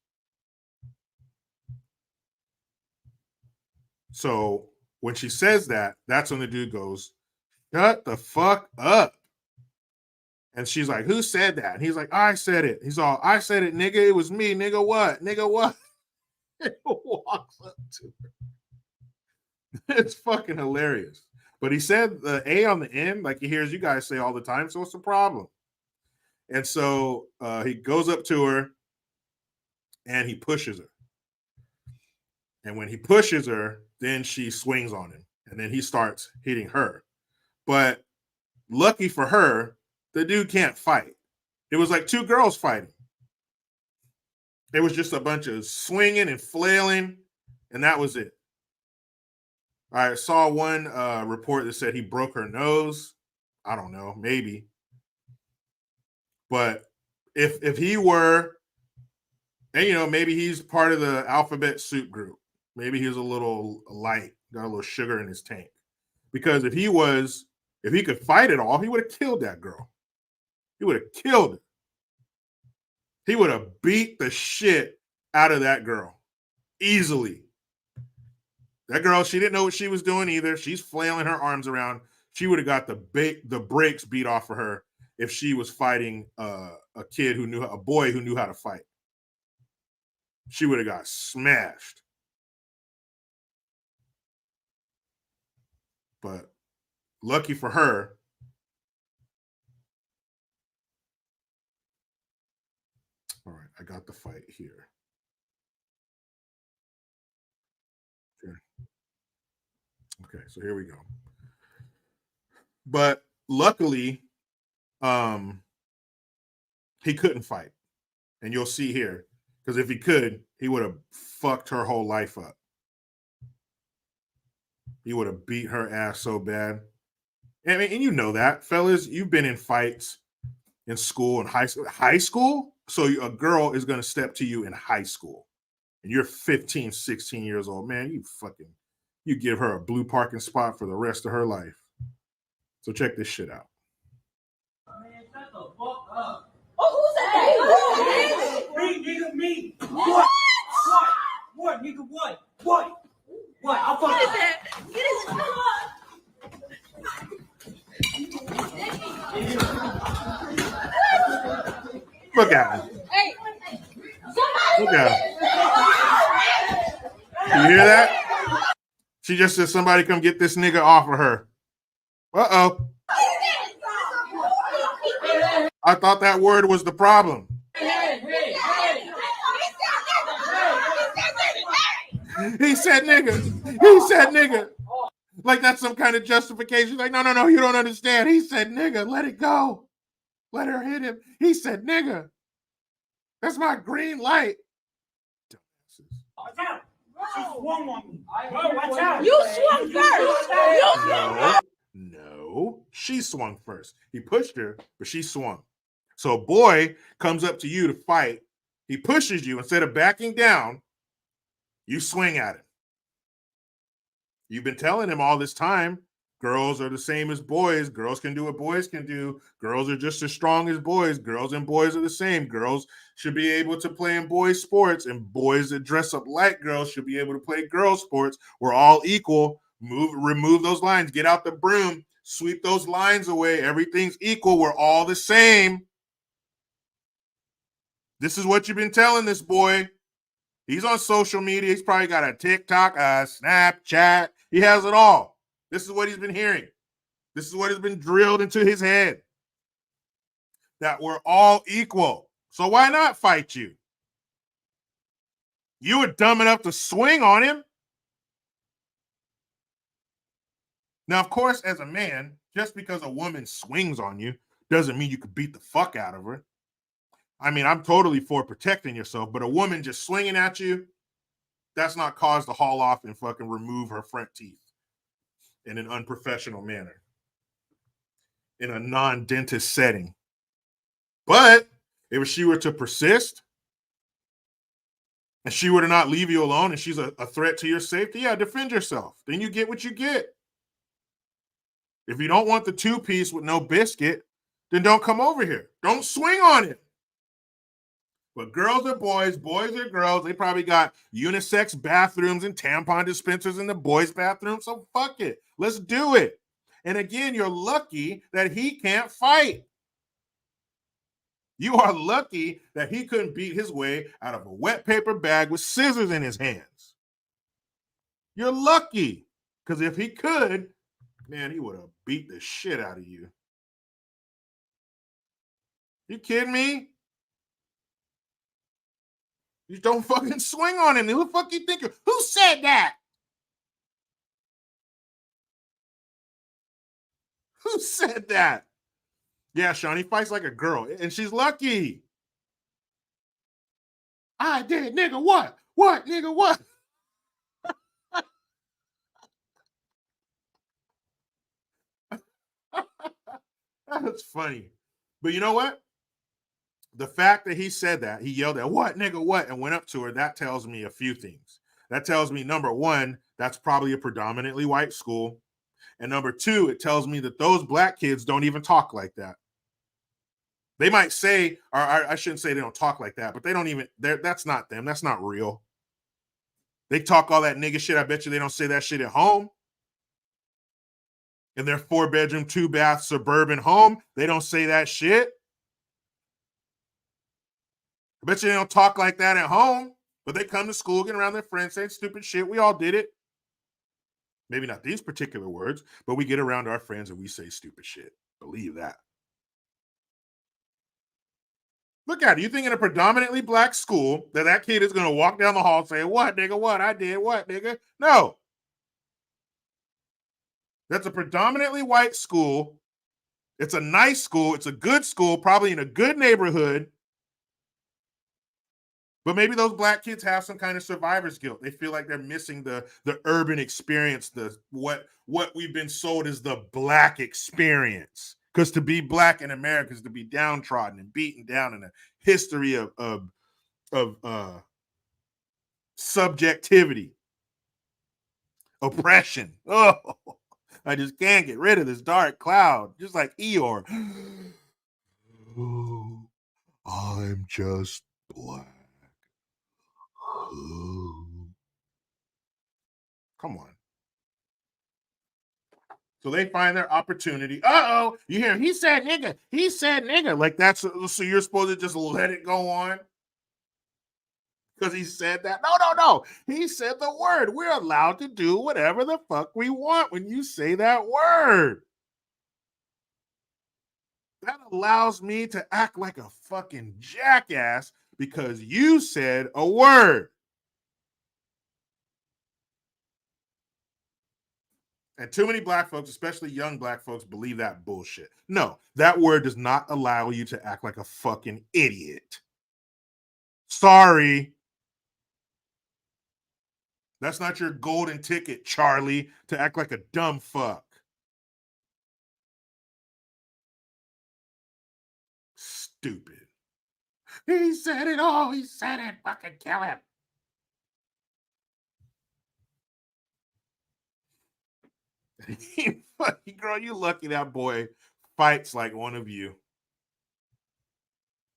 So when she says that, that's when the dude goes, shut the fuck up. And she's like, who said that? And he's like, I said it. He's all, I said it, nigga. It was me. Nigga what? Nigga what? Walks up to her. It's fucking hilarious. But he said the A on the end, like he hears you guys say all the time. So it's a problem. And so he goes up to her and he pushes her. And when he pushes her, then she swings on him. And then he starts hitting her. But lucky for her, the dude can't fight. It was like two girls fighting. It was just a bunch of swinging and flailing, and that was it. I saw one report that said he broke her nose. I don't know, maybe. But if he were, and you know, maybe he's part of the alphabet soup group. Maybe he was a little light, got a little sugar in his tank. Because if he could fight it all, he would have killed that girl. He would have killed her. He would have beat the shit out of that girl easily. That girl, she didn't know what she was doing either. She's flailing her arms around. She would have got the brakes beat off of her if she was fighting a boy who knew how to fight. She would have got smashed. But lucky for her, all right, I got the fight here. Okay, so here we go. But luckily, he couldn't fight. And you'll see here, because if he could, he would have fucked her whole life up. He would have beat her ass so bad. And you know that, fellas, you've been in fights in school, in high school. So a girl is going to step to you in high school and you're 15, 16 years old. Man, you give her a blue parking spot for the rest of her life. So check this shit out. Man, shut the fuck up. Oh, who's that? Me, nigga, me. What? What, nigga, what? What? I'll fuck you. Look at him. Hey, Look at him. You hear that? She just said, somebody come get this nigga off of her. Uh-oh. I thought that word was the problem. He said nigga. He said nigga. Like that's some kind of justification. Like, no, you don't understand. He said nigga. Let it go. Let her hit him. He said nigga. That's my green light. Watch out. She swung on me. Watch out. you swung first. No, she swung first. He pushed her, but she swung. So a boy comes up to you to fight. He pushes you. Instead of backing down, you swing at him. You've been telling him all this time, girls are the same as boys. Girls can do what boys can do. Girls are just as strong as boys. Girls and boys are the same. Girls should be able to play in boys' sports, and boys that dress up like girls should be able to play girls' sports. We're all equal. Remove those lines. Get out the broom. Sweep those lines away. Everything's equal. We're all the same. This is what you've been telling this boy. He's on social media. He's probably got a TikTok, a Snapchat. He has it all. This is what he's been hearing. This is what has been drilled into his head. That we're all equal. So why not fight you? You were dumb enough to swing on him. Now, of course, as a man, just because a woman swings on you doesn't mean you could beat the fuck out of her. I mean, I'm totally for protecting yourself, but a woman just swinging at you, that's not cause to haul off and fucking remove her front teeth in an unprofessional manner, in a non-dentist setting. But if she were to persist and she were to not leave you alone and she's a threat to your safety, yeah, defend yourself. Then you get what you get. If you don't want the two-piece with no biscuit, then don't come over here. Don't swing on it. But girls are boys are girls. They probably got unisex bathrooms and tampon dispensers in the boys' bathroom. So fuck it. Let's do it. And again, you're lucky that he can't fight. You are lucky that he couldn't beat his way out of a wet paper bag with scissors in his hands. You're lucky. Because if he could, man, he would have beat the shit out of you. You kidding me? You don't fucking swing on him. Who the fuck you think? Who said that? Who said that? Yeah, Sean, he fights like a girl, and she's lucky. I did, nigga, what? What, nigga, what? That's funny. But you know what? The fact that he said that, he yelled at, what, nigga, what, and went up to her, that tells me a few things. That tells me, number one, that's probably a predominantly white school. And number two, it tells me that those black kids don't even talk like that. They might say, or I shouldn't say they don't talk like that, but they don't even, that's not them. That's not real. They talk all that nigga shit. I bet you they don't say that shit at home. In their 4-bedroom, 2-bath suburban home, they don't say that shit. I bet you they don't talk like that at home, but they come to school, get around their friends, saying stupid shit. We all did it. Maybe not these particular words, but we get around our friends and we say stupid shit. Believe that. Look at it. You think in a predominantly black school that kid is going to walk down the hall saying, what, nigga, what? I did what, nigga? No. That's a predominantly white school. It's a nice school. It's a good school, probably in a good neighborhood. But maybe those black kids have some kind of survivor's guilt. They feel like they're missing the urban experience, the what we've been sold as the black experience. Because to be black in America is to be downtrodden and beaten down in a history of subjectivity, oppression. Oh, I just can't get rid of this dark cloud, just like Eeyore. Oh, I'm just black. Come on. So they find their opportunity. Uh-oh, you hear him, he said nigga. He said nigga. Like that's, so you're supposed to just let it go on? Because he said that? No. He said the word. We're allowed to do whatever the fuck we want when you say that word. That allows me to act like a fucking jackass because you said a word. And too many black folks, especially young black folks, believe that bullshit. No, that word does not allow you to act like a fucking idiot. Sorry. That's not your golden ticket, Charlie, to act like a dumb fuck. Stupid. He said it all. He said it. Fucking kill him. Girl, you lucky that boy fights like one of you.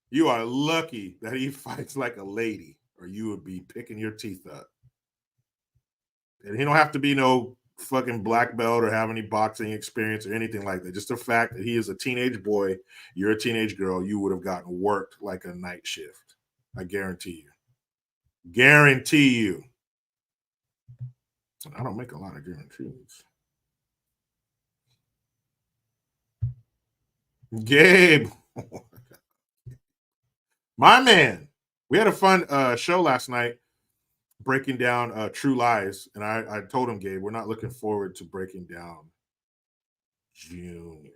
You are lucky that he fights like a lady, or you would be picking your teeth up. And he don't have to be no fucking black belt or have any boxing experience or anything like that. Just the fact that he is a teenage boy, you're a teenage girl, you would have gotten worked like a night shift. I guarantee you. Guarantee you. I don't make a lot of guarantees. Gabe. My man. We had a fun show last night breaking down True Lies. And I told him, Gabe, we're not looking forward to breaking down Junior.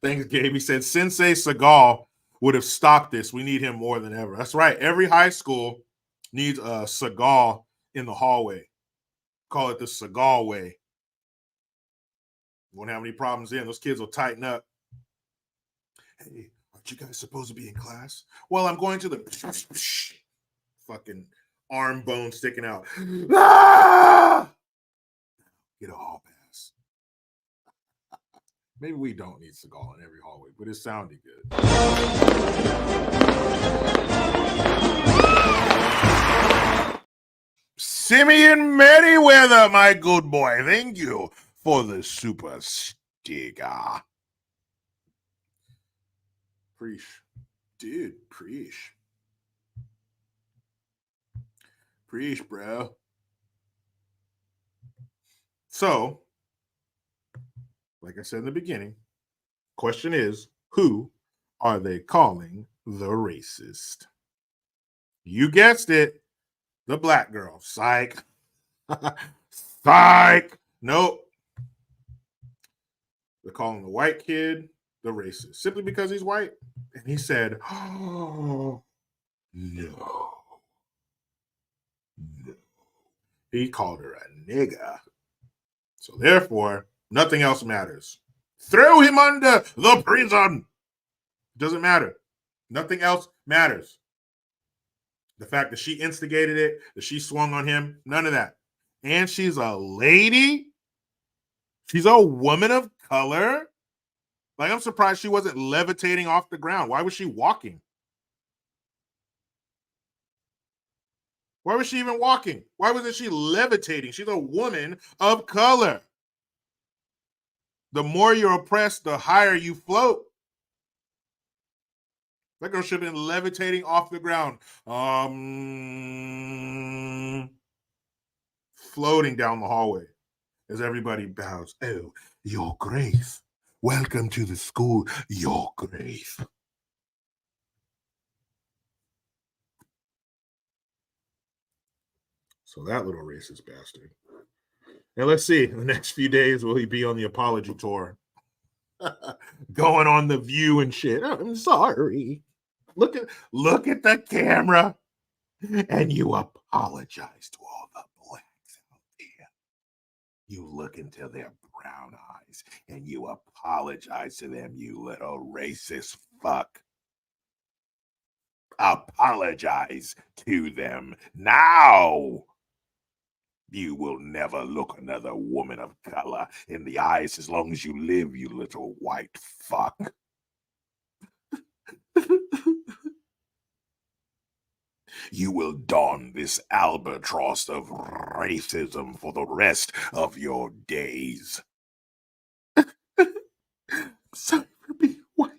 Thanks, Gabe. He said Sensei Seagal would have stopped this. We need him more than ever. That's right. Every high school needs a Seagal in the hallway. Call it the Seagal way. Won't have any problems in. Those kids will tighten up. Hey, aren't you guys supposed to be in class? Well, I'm going to the fucking arm bone sticking out. Ah! Get a hall pass. Maybe we don't need Seagal in every hallway, but it sounded good. Simeon Merriweather, my good boy. Thank you for the super sticker. Preach. Dude, preach. Preach, bro. So, like I said in the beginning, question is, who are they calling the racist? You guessed it. The black girl. Psych. Psych. Nope. They're calling the white kid the racist simply because he's white. And he said, oh, no. He called her a nigga. So therefore, nothing else matters. Throw him under the prison. Doesn't matter. Nothing else matters. The fact that she instigated it, that she swung on him, none of that. And she's a lady. She's a woman of color. Like, I'm surprised she wasn't levitating off the ground. Why was she walking? Why was she even walking? Why wasn't she levitating? She's a woman of color. The more you're oppressed, the higher you float. That girl should have been levitating off the ground. Floating down the hallway as everybody bows. Oh, Your Grace. Welcome to the school, Your Grace. So that little racist bastard. And let's see, in the next few days, will he be on the apology tour? Going on The View and shit. Oh, I'm sorry. Look at the camera. And you apologize to all the blacks out there. You look into their brown eyes and you apologize to them, you little racist fuck. Apologize to them now. You will never look another woman of color in the eyes as long as you live, you little white fuck. You will don this albatross of racism for the rest of your days. Sorry for being white.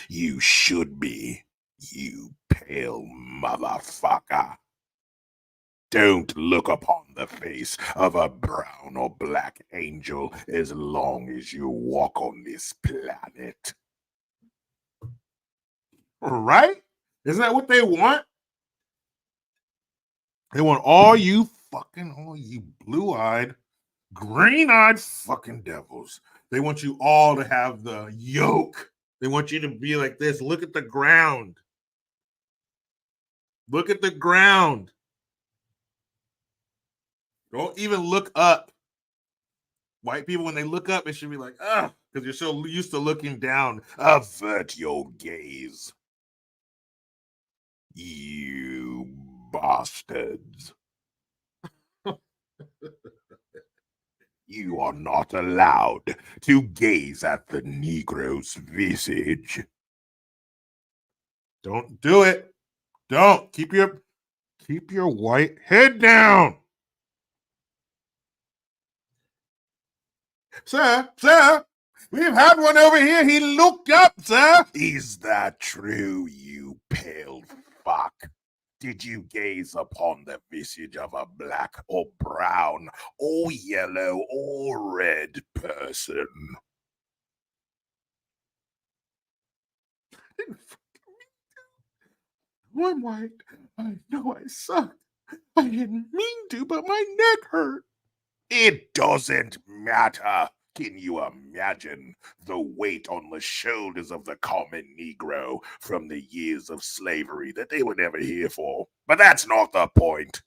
You should be, you pale motherfucker. Don't look upon the face of a brown or black angel as long as you walk on this planet. Right? Isn't that what they want? They want all you blue-eyed, green-eyed fucking devils. They want you all to have the yoke. They want you to be like this. Look at the ground. Look at the ground. Don't even look up. White people, when they look up, it should be like, because you're so used to looking down. Avert your gaze. You bastards. You are not allowed to gaze at the Negro's visage. Don't do it. Don't. Keep your white head down. Sir, we've had one over here. He looked up, sir. Is that true, you pale fuck? Did you gaze upon the visage of a black or brown or yellow or red person? I'm white. I know I suck. I didn't mean to, but my neck hurt. It doesn't matter. Can you imagine the weight on the shoulders of the common Negro from the years of slavery that they were never here for? But that's not the point.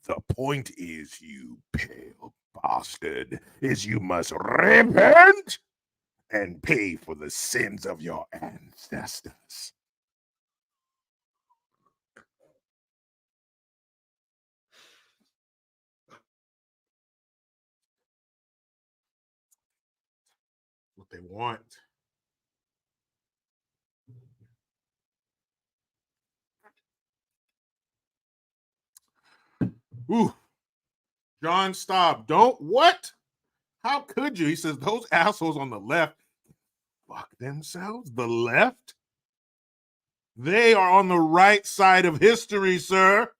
The point is, you pale bastard, is you must repent and pay for the sins of your ancestors. What they want. Ooh. John, stop. Don't. What? How could you? He says, those assholes on the left fuck themselves. The left? They are on the right side of history, sir.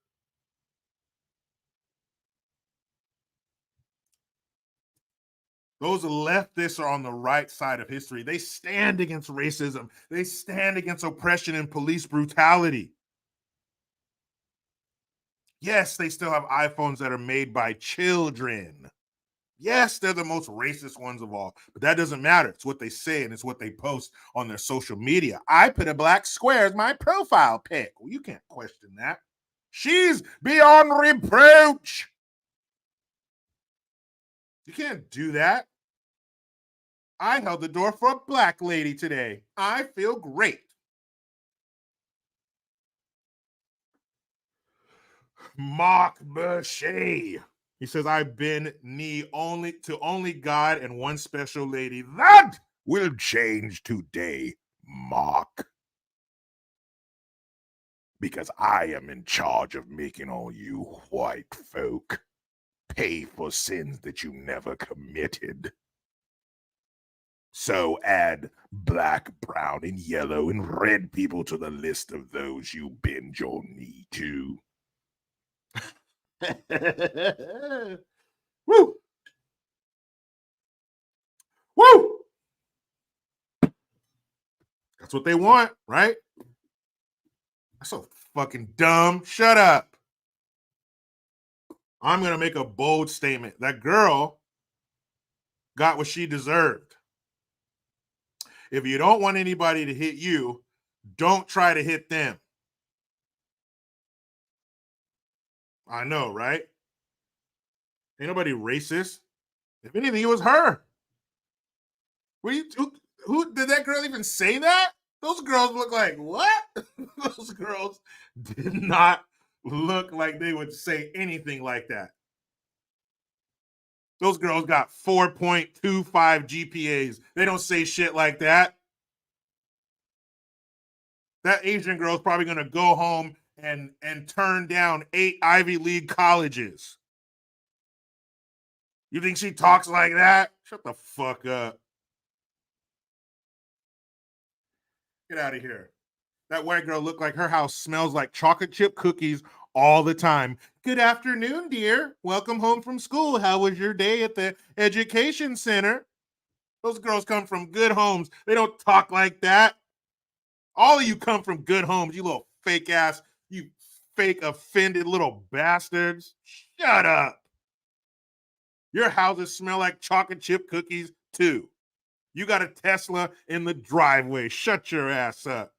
Those leftists are on the right side of history. They stand against racism. They stand against oppression and police brutality. Yes, they still have iPhones that are made by children. Yes, they're the most racist ones of all, but that doesn't matter. It's what they say and it's what they post on their social media. I put a black square as my profile pic. Well, you can't question that. She's beyond reproach. You can't do that. I held the door for a black lady today. I feel great. Mark Berchet. He says, I've been knee only to only God and one special lady. That will change today, Mark. Because I am in charge of making all you white folk pay for sins that you never committed. So add black, brown, and yellow and red people to the list of those you bend your knee to. Woo! Woo! That's what they want, right? That's so fucking dumb. Shut up. I'm going to make a bold statement. That girl got what she deserved. If you don't want anybody to hit you, don't try to hit them. I know, right? Ain't nobody racist. If anything, it was her. Who did that girl even say that? Those girls look like what? Those girls did not look like they would say anything like that. Those girls got 4.25 GPAs. They don't say shit like that. That Asian girl's probably going to go home and turn down 8 Ivy League colleges. You think she talks like that? Shut the fuck up. Get out of here. That white girl looked like her house smells like chocolate chip cookies all the time. Good afternoon, dear. Welcome home from school. How was your day at the education center? Those girls come from good homes. They don't talk like that. All of you come from good homes, you little fake ass, you fake offended little bastards. Shut up. Your houses smell like chocolate chip cookies too. You got a Tesla in the driveway. Shut your ass up.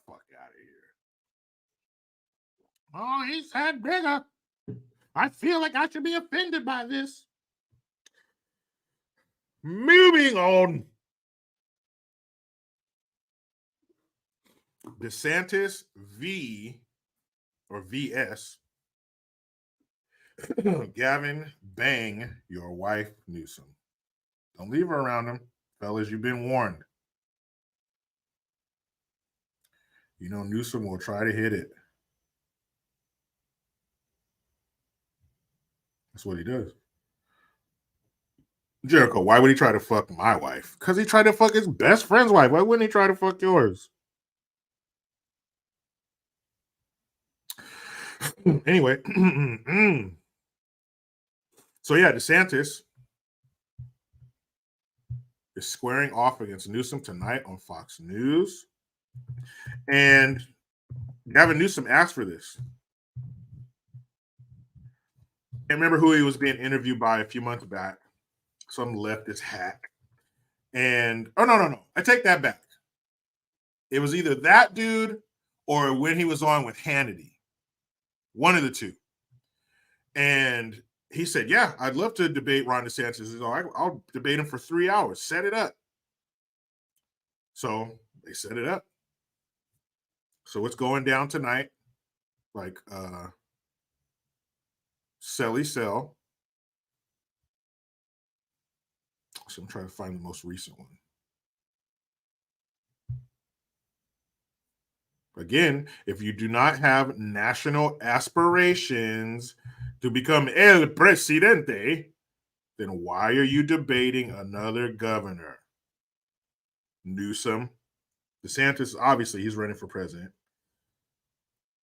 Fuck out of here. Oh, he said bigger. I feel like I should be offended by this. Moving on. DeSantis VS. Gavin, bang your wife, Newsom. Don't leave her around him. Fellas, you've been warned. You know Newsom will try to hit it. That's what he does. Jericho, why would he try to fuck my wife? Because he tried to fuck his best friend's wife. Why wouldn't he try to fuck yours? Anyway. So yeah, DeSantis is squaring off against Newsom tonight on Fox News. And Gavin Newsom asked for this. I remember who he was being interviewed by a few months back. Some leftist hack. And, oh, no. I take that back. It was either that dude or when he was on with Hannity. One of the two. And he said, yeah, I'd love to debate Ron DeSantis. I'll debate him for 3 hours. Set it up. So they set it up. So it's going down tonight. Like Selly Cell. So I'm trying to find the most recent one. Again, if you do not have national aspirations to become el presidente, then why are you debating another governor? Newsom. DeSantis, obviously, he's running for president.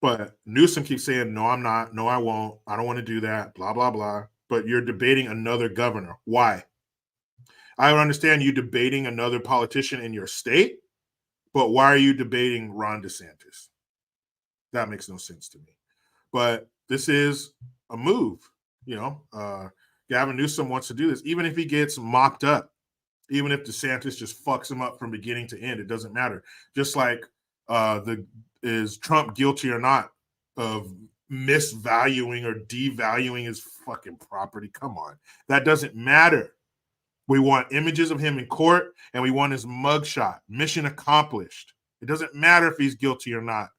But Newsom keeps saying, no, I'm not. No, I won't. I don't want to do that. Blah, blah, blah. But you're debating another governor. Why? I understand you debating another politician in your state, but why are you debating Ron DeSantis? That makes no sense to me. But this is a move. You know, Gavin Newsom wants to do this, even if he gets mopped up, even if DeSantis just fucks him up from beginning to end. It doesn't matter. Just like is Trump guilty or not of misvaluing or devaluing his fucking property? Come on. That doesn't matter. We want images of him in court, and we want his mugshot. Mission accomplished. It doesn't matter if he's guilty or not.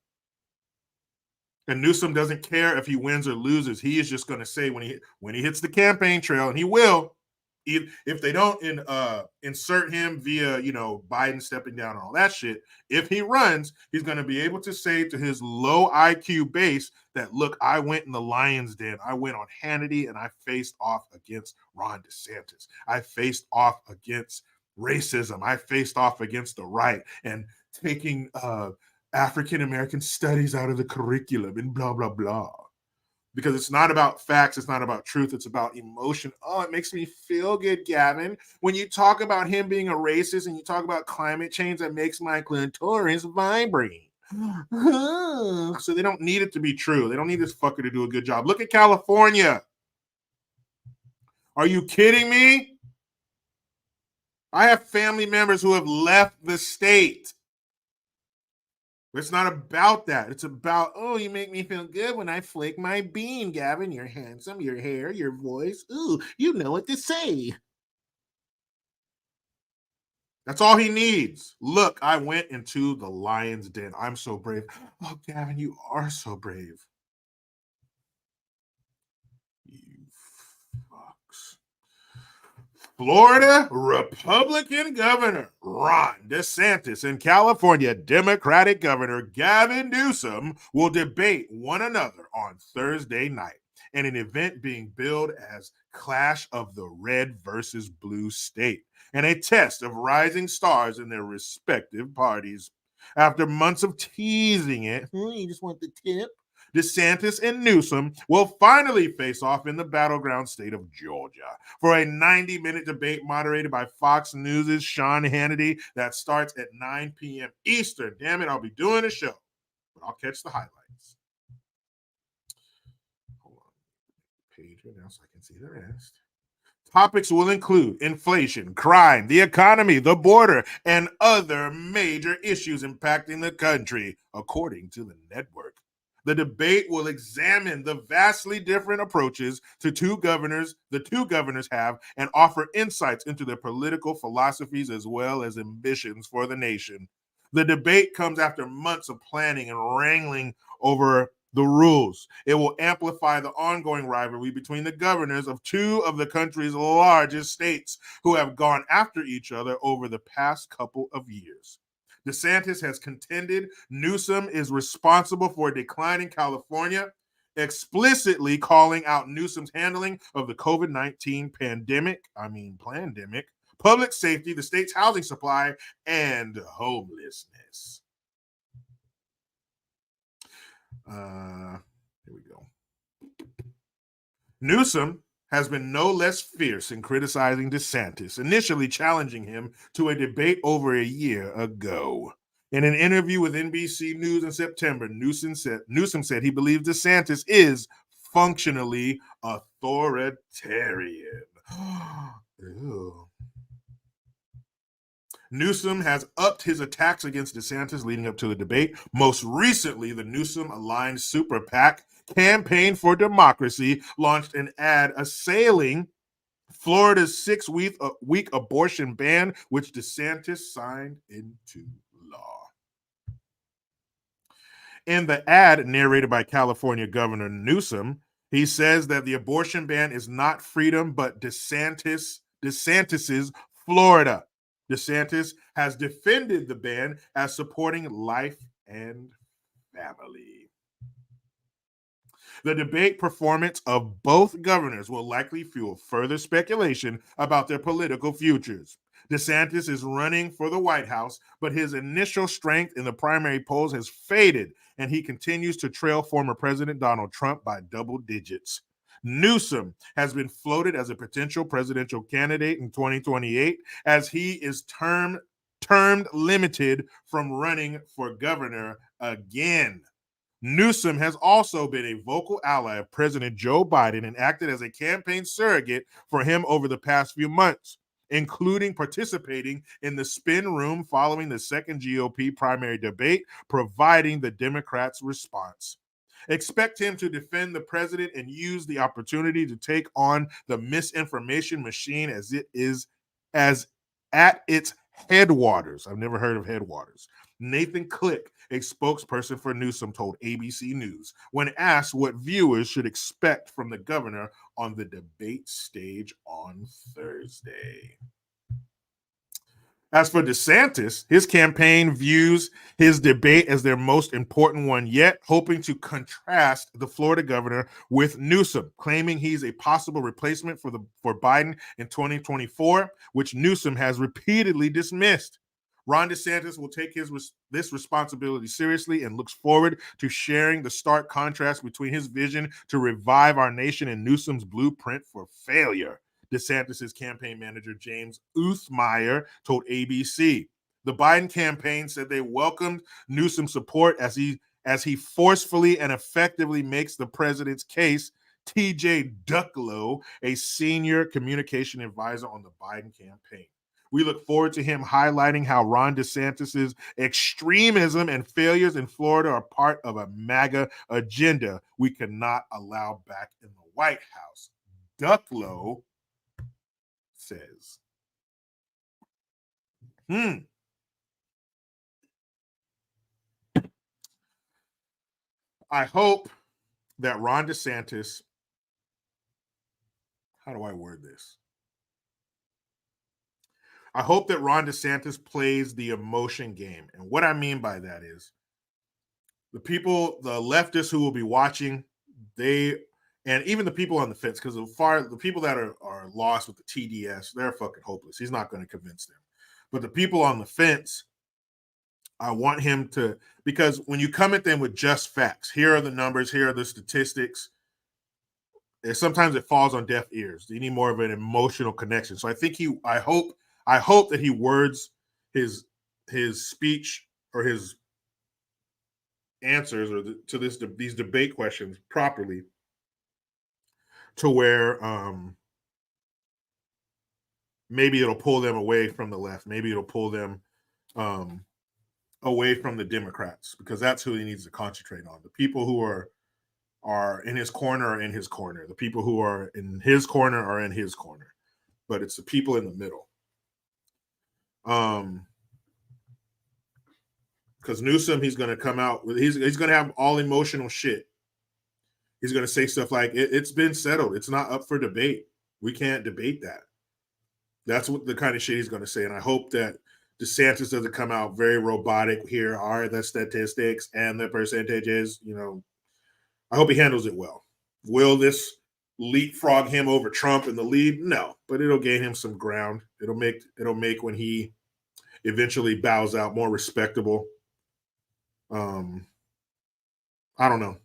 And Newsom doesn't care if he wins or loses. He is just going to say when he hits the campaign trail, and he will, if they don't insert him via Biden stepping down and all that shit, if he runs, he's going to be able to say to his low IQ base that, look, I went in the lion's den. I went on Hannity and I faced off against Ron DeSantis. I faced off against racism. I faced off against the right and taking African American studies out of the curriculum and blah, blah, blah. Because it's not about facts, it's not about truth, it's about emotion. Oh, it makes me feel good, Gavin. When you talk about him being a racist and you talk about climate change, that makes my clitoris vibrate. So they don't need it to be true. They don't need this fucker to do a good job. Look at California. Are you kidding me? I have family members who have left the state. It's not about that. It's about, oh, you make me feel good when I flick my bean, Gavin. You're handsome, your hair, your voice. Ooh, you know what to say. That's all he needs. Look, I went into the lion's den. I'm so brave. Oh, Gavin, you are so brave. You fucks. Florida Republican Governor Ron DeSantis and California Democratic Governor Gavin Newsom will debate one another on Thursday night in an event being billed as Clash of the Red versus Blue State and a test of rising stars in their respective parties. After months of teasing it, you just want the tip? DeSantis and Newsom will finally face off in the battleground state of Georgia for a 90-minute debate moderated by Fox News' Sean Hannity that starts at 9 p.m. Eastern. Damn it, I'll be doing a show, but I'll catch the highlights. Hold on. Page right now so I can see the rest. Topics will include inflation, crime, the economy, the border, and other major issues impacting the country, according to the network. The debate will examine the vastly different approaches the two governors have and offer insights into their political philosophies as well as ambitions for the nation. The debate comes after months of planning and wrangling over the rules. It will amplify the ongoing rivalry between the governors of two of the country's largest states who have gone after each other over the past couple of years. DeSantis has contended Newsom is responsible for a decline in California, explicitly calling out Newsom's handling of the COVID-19 pandemic, public safety, the state's housing supply, and homelessness. Here we go. Newsom has been no less fierce in criticizing DeSantis, initially challenging him to a debate over a year ago. In an interview with NBC News in September, Newsom said he believes DeSantis is functionally authoritarian. Ew. Newsom has upped his attacks against DeSantis leading up to the debate. Most recently, the Newsom-aligned super PAC Campaign for Democracy launched an ad assailing Florida's 6-week abortion ban, which DeSantis signed into law. In the ad narrated by California Governor Newsom, he says that the abortion ban is not freedom, but DeSantis's Florida. DeSantis has defended the ban as supporting life and family. The debate performance of both governors will likely fuel further speculation about their political futures. DeSantis is running for the White House, but his initial strength in the primary polls has faded, and he continues to trail former President Donald Trump by double digits. Newsom has been floated as a potential presidential candidate in 2028 as he is termed limited from running for governor again. Newsom has also been a vocal ally of President Joe Biden and acted as a campaign surrogate for him over the past few months, including participating in the spin room following the second GOP primary debate, providing the Democrats' response. Expect him to defend the president and use the opportunity to take on the misinformation machine as at its headwaters. I've never heard of headwaters. Nathan Click a spokesperson for Newsom told ABC News when asked what viewers should expect from the governor on the debate stage on Thursday. As for DeSantis, his campaign views his debate as their most important one yet, hoping to contrast the Florida governor with Newsom, claiming he's a possible replacement for Biden in 2024, which Newsom has repeatedly dismissed. Ron DeSantis will take this responsibility seriously and looks forward to sharing the stark contrast between his vision to revive our nation and Newsom's blueprint for failure. DeSantis' campaign manager, James Uthmeyer, told ABC. The Biden campaign said they welcomed Newsom's support as he forcefully and effectively makes the president's case. TJ Ducklow, a senior communication advisor on the Biden campaign. We look forward to him highlighting how Ron DeSantis' extremism and failures in Florida are part of a MAGA agenda we cannot allow back in the White House. Ducklow says. I hope that Ron DeSantis, how do I word this? I hope that Ron DeSantis plays the emotion game. And what I mean by that is the leftists who will be watching, and even the people on the fence, because the people that are lost with the TDS, they're fucking hopeless. He's not going to convince them. But the people on the fence, I want him to, because when you come at them with just facts, here are the numbers, here are the statistics, and sometimes it falls on deaf ears. You need more of an emotional connection. So I think I hope that he words his speech or his answers to these debate questions properly, to where maybe it'll pull them away from the left. Maybe it'll pull them away from the Democrats, because that's who he needs to concentrate on. The people who are in his corner are in his corner. The people who are in his corner are in his corner. But it's the people in the middle. Because Newsom, he's going to come out with, he's going to have all emotional shit. He's going to say stuff like, it's been settled. It's not up for debate. We can't debate that. That's what the kind of shit he's going to say. And I hope that DeSantis doesn't come out very robotic. Here are the statistics and the percentages. I hope he handles it well. Will this leapfrog him over Trump in the lead? No, but it'll gain him some ground. It'll make when he eventually bows out more respectable. I don't know.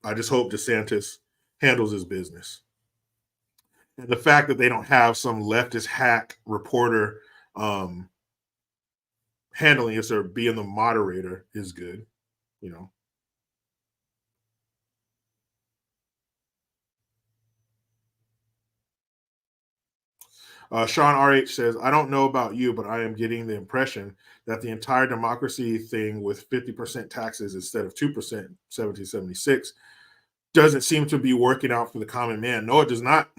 I just hope DeSantis handles his business. And the fact that they don't have some leftist hack reporter handling this or being the moderator is good, Sean RH says, I don't know about you, but I am getting the impression that the entire democracy thing with 50% taxes instead of 2% in 1776 doesn't seem to be working out for the common man. No, it does not.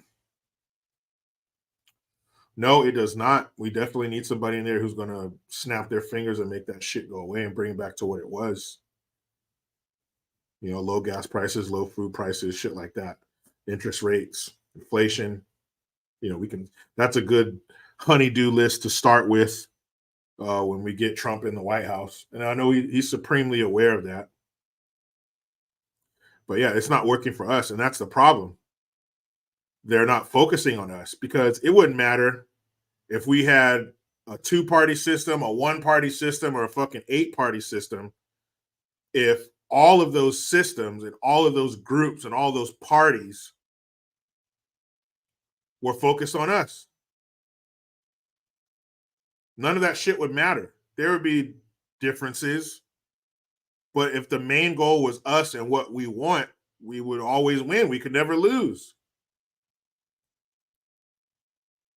No, it does not. We definitely need somebody in there who's going to snap their fingers and make that shit go away and bring it back to what it was. Low gas prices, low food prices, shit like that. Interest rates, inflation. That's a good honey-do list to start with when we get Trump in the White House. And I know he's supremely aware of that. But yeah, it's not working for us. And that's the problem. They're not focusing on us, because it wouldn't matter if we had a 2-party system, a 1-party system, or a fucking 8-party system. If all of those systems and all of those groups and all those parties were focused on us, none of that shit would matter. There would be differences, but if the main goal was us and what we want, we would always win. We could never lose.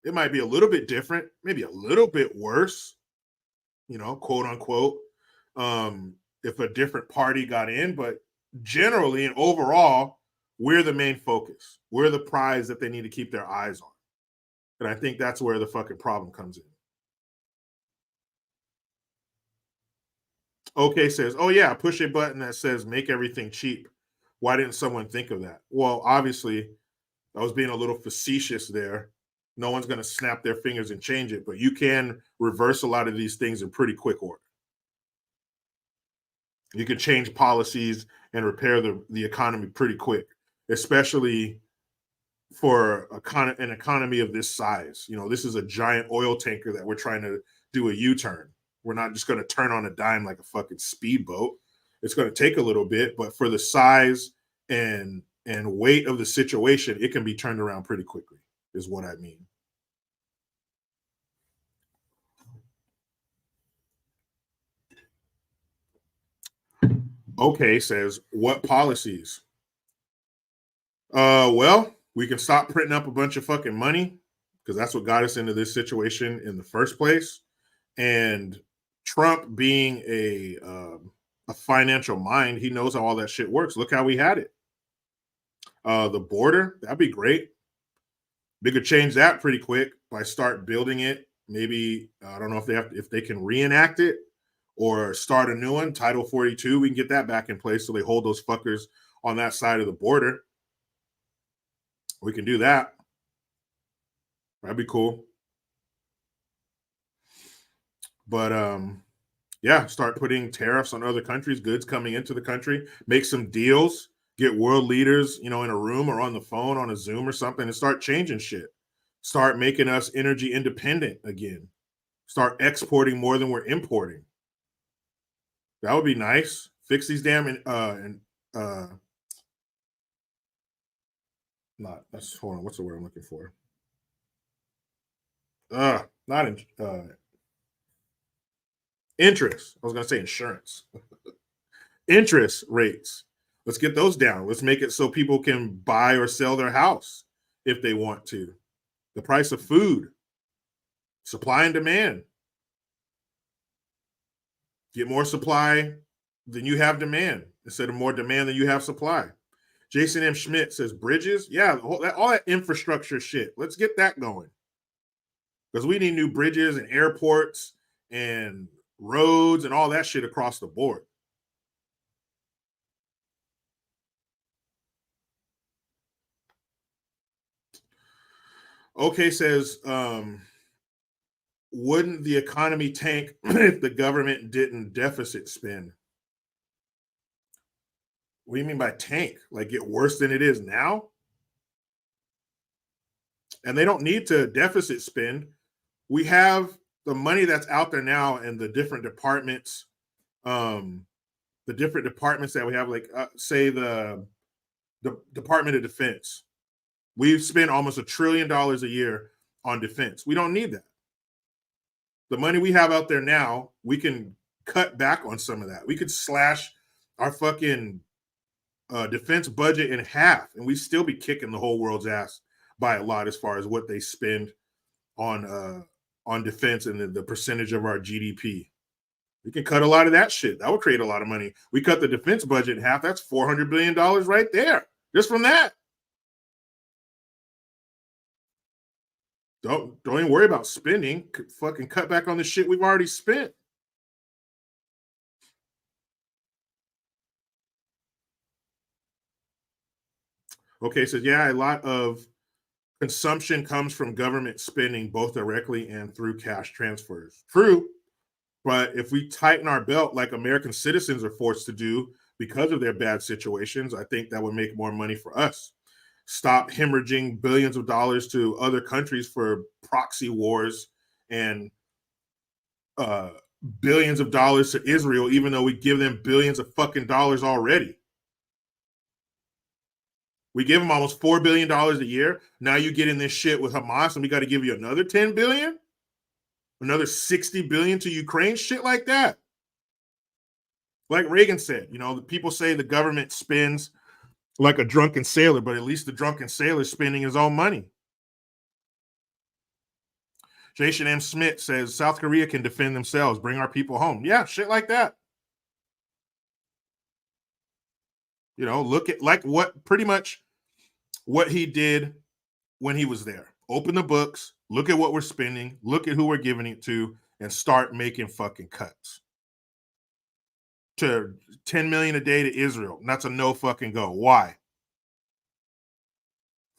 It might be a little bit different, maybe a little bit worse, quote unquote, if a different party got in, but generally and overall, we're the main focus. We're the prize that they need to keep their eyes on. And I think that's where the fucking problem comes in. Okay says, oh yeah, push a button that says make everything cheap. Why didn't someone think of that? Well, obviously, I was being a little facetious there. No one's going to snap their fingers and change it, but you can reverse a lot of these things in pretty quick order. You can change policies and repair the economy pretty quick, especially for an economy of this size. You know, this is a giant oil tanker that we're trying to do a U-turn. We're not just going to turn on a dime like a fucking speedboat. It's going to take a little bit, but for the size and weight of the situation, it can be turned around pretty quickly, is what I mean. Okay says, what policies? Well, we can stop printing up a bunch of fucking money because that's what got us into this situation in the first place. And Trump being a financial mind, he knows how all that shit works. Look how we had it. The border, that'd be great. We could change that pretty quick by start building it. Maybe I don't know if they can reenact it or start a new one. Title 42, we can get that back in place so they hold those fuckers on that side of the border. We can do that. That'd be cool. But yeah, start putting tariffs on other countries, goods coming into the country, make some deals, get world leaders, in a room or on the phone, on a Zoom or something, and start changing shit. Start making us energy independent again. Start exporting more than we're importing. That would be nice. Fix these damn hold on, what's the word I'm looking for? Not in interest. I was gonna say insurance. Interest rates. Let's get those down. Let's make it so people can buy or sell their house if they want to. The price of food, supply and demand. Get more supply than you have demand instead of more demand than you have supply. Jason M. Schmidt says bridges. Yeah, all that infrastructure shit. Let's get that going. Because we need new bridges and airports and roads and all that shit across the board. Okay says, wouldn't the economy tank if the government didn't deficit spend? What do you mean by tank? Like get worse than it is now? And they don't need to deficit spend. We have the money that's out there now and the different departments, that we have, like say the Department of Defense. We've spent almost $1 trillion a year on defense. We don't need that. The money we have out there now, we can cut back on some of that. We could slash our fucking defense budget in half, and we still be kicking the whole world's ass by a lot as far as what they spend on defense and the percentage of our GDP. We can cut a lot of that shit. That would create a lot of money. We cut the defense budget in half. That's $400 billion right there, just from that. Don't even worry about spending. Fucking cut back on the shit we've already spent. Okay, so yeah, a lot of consumption comes from government spending, both directly and through cash transfers. True, but if we tighten our belt like American citizens are forced to do because of their bad situations, I think that would make more money for us. Stop hemorrhaging billions of dollars to other countries for proxy wars and billions of dollars to Israel, even though we give them billions of fucking dollars already. We give them almost $4 billion a year. Now you get in this shit with Hamas and we got to give you another 10 billion, another 60 billion to Ukraine, shit like that. Like Reagan said, people say the government spends like a drunken sailor, but at least the drunken sailor is spending his own money. Jason M. Smith says South Korea can defend themselves, bring our people home. Yeah, shit like that. Look at like pretty much what he did when he was there. Open the books, look at what we're spending, look at who we're giving it to, and start making fucking cuts. to 10 million a day to Israel. And that's a no fucking go. Why?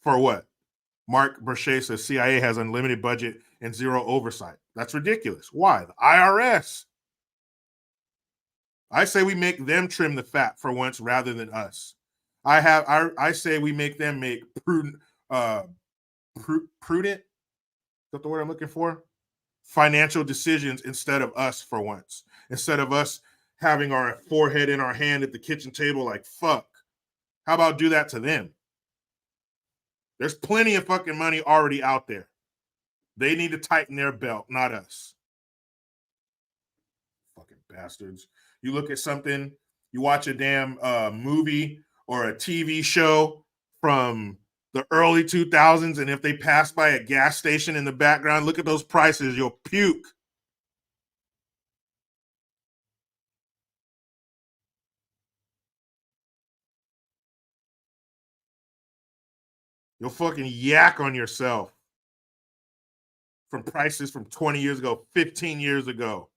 For what? Mark Burchett says CIA has unlimited budget and zero oversight. That's ridiculous. Why? The IRS. I say we make them trim the fat for once rather than us. I say we make them make prudent prudent, is that the word I'm looking for? Financial decisions instead of us for once. Instead of us having our forehead in our hand at the kitchen table like, fuck. How about do that to them? There's plenty of fucking money already out there. They need to tighten their belt, not us. Fucking bastards. You look at something, you watch a damn movie or a TV show from the early 2000s, and if they pass by a gas station in the background, look at those prices, you'll puke. You'll fucking yak on yourself from prices from 20 years ago, 15 years ago.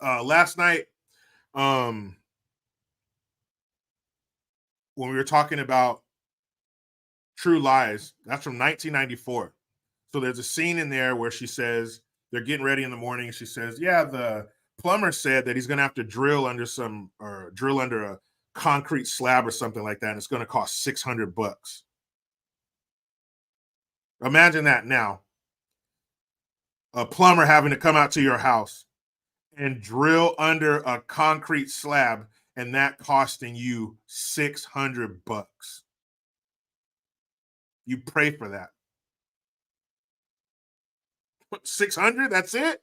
Last night, when we were talking about True Lies, that's from 1994. So there's a scene in there where she says, they're getting ready in the morning, and she says, yeah, the plumber said that he's going to have to drill under a concrete slab or something like that, and it's going to cost $600. Imagine that now. A plumber having to come out to your house and drill under a concrete slab, and that costing you $600. You pray for that. 600, that's it?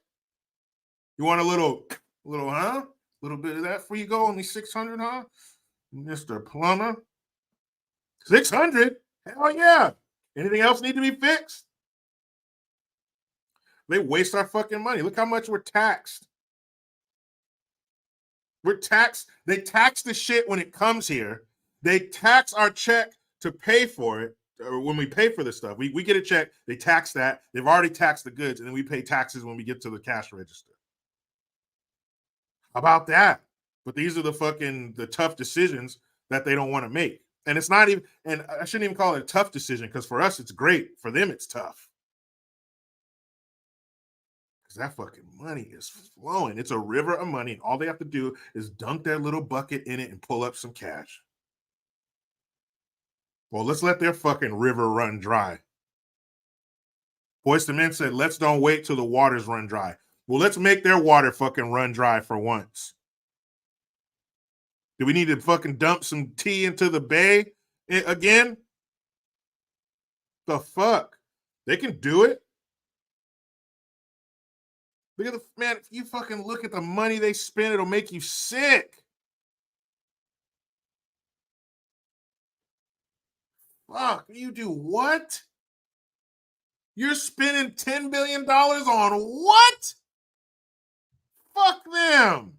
You want a little, huh? A little bit of that for you go, only 600, huh? Mr. Plumber. 600? Hell yeah. Anything else need to be fixed? They waste our fucking money. Look how much we're taxed. We're taxed. They tax the shit when it comes here. They tax our check to pay for it. Or when we pay for this stuff, we get a check, they tax that. They've already taxed the goods, and then we pay taxes when we get to the cash register. How about that? But these are the tough decisions that they don't want to make. And it's not even, and I shouldn't even call it a tough decision, because for us, it's great. For them, it's tough. Because that fucking money is flowing. It's a river of money. And all they have to do is dunk their little bucket in it and pull up some cash. Well, let's let their fucking river run dry. Boyz II Men said, let's don't wait till the waters run dry. Well, let's make their water fucking run dry for once. Do we need to fucking dump some tea into the bay again? The fuck? They can do it. Look at man, if you fucking look at the money they spend, it'll make you sick. Fuck, you do what? You're spending $10 billion on what? Fuck them.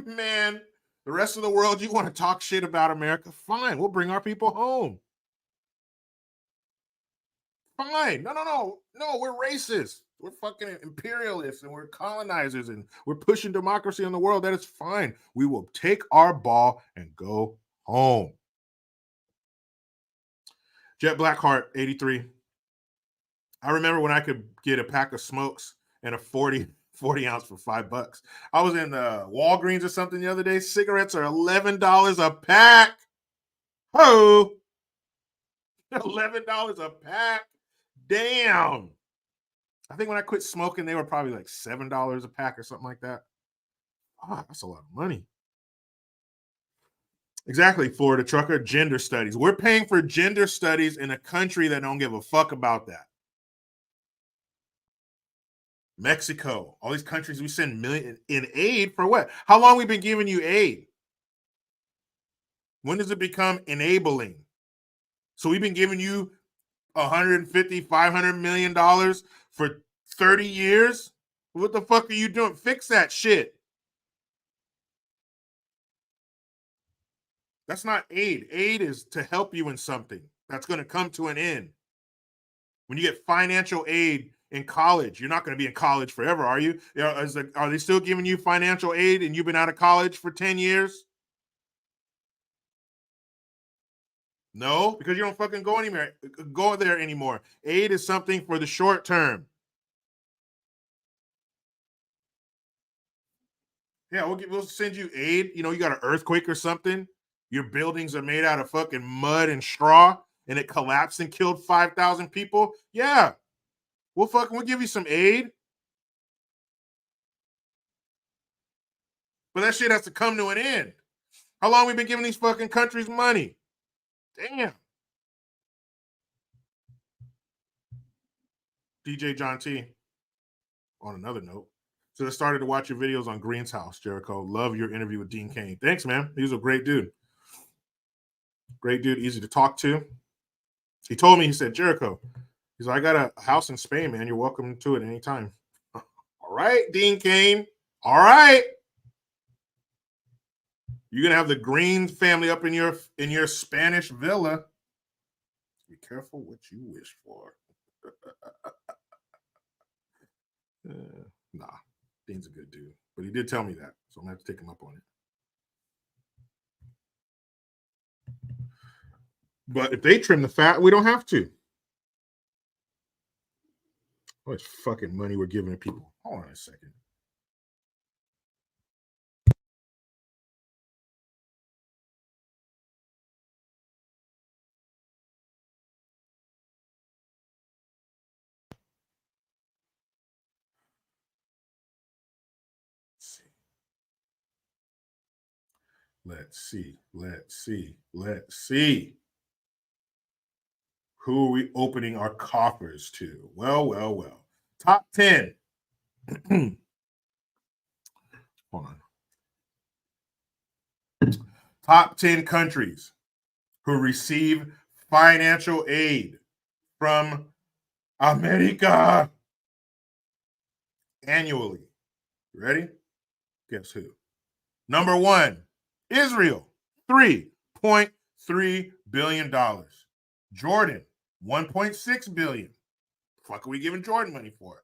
Man, the rest of the world, you want to talk shit about America? Fine, we'll bring our people home. Fine. No, we're racist. We're fucking imperialists and we're colonizers and we're pushing democracy in the world. That is fine. We will take our ball and go home. Jet Blackheart, 83. I remember when I could get a pack of smokes and a 40 ounce for $5. I was in Walgreens or something the other day. Cigarettes are $11 a pack. Ho! $11 a pack. Damn. I think when I quit smoking, they were probably like $7 a pack or something like that. Oh, that's a lot of money. Exactly, Florida Trucker. Gender studies. We're paying for gender studies in a country that don't give a fuck about that. Mexico. All these countries we send million in aid for what? How long we been giving you aid? When does it become enabling? So we've been giving you $150, $500 million for 30 years? What the fuck are you doing? Fix that shit. That's not aid. Aid is to help you in something that's going to come to an end. When you get financial aid, in college. You're not going to be in college forever, are you? Are they still giving you financial aid and you've been out of college for 10 years? No, because you don't fucking go there anymore. Aid is something for the short term. Yeah, we'll send you aid. You know, you got an earthquake or something. Your buildings are made out of fucking mud and straw, and it collapsed and killed 5,000 people. Yeah, we'll give you some aid. But that shit has to come to an end. How long we been giving these fucking countries money? Damn. DJ John T. On another note, so I started to watch your videos on Green's House, Jericho. Love your interview with Dean Cain. Thanks, man. He was a great dude. Great dude, easy to talk to. He told me, he said, Jericho, he's like, I got a house in Spain, man. You're welcome to it anytime. All right, Dean Cain. All right. You're gonna have the Green family up in your Spanish villa. Be careful what you wish for. Nah, Dean's a good dude, but he did tell me that, so I'm gonna have to take him up on it. But if they trim the fat, we don't have to. How much fucking money we're giving to people? Hold on a second. Let's see. Who are we opening our coffers to? Well. Top 10. Hold on. Top 10 countries who receive financial aid from America annually. Ready? Guess who? Number 1, Israel, $3.3 billion. Jordan, $1.6 billion. Fuck are we giving Jordan money for?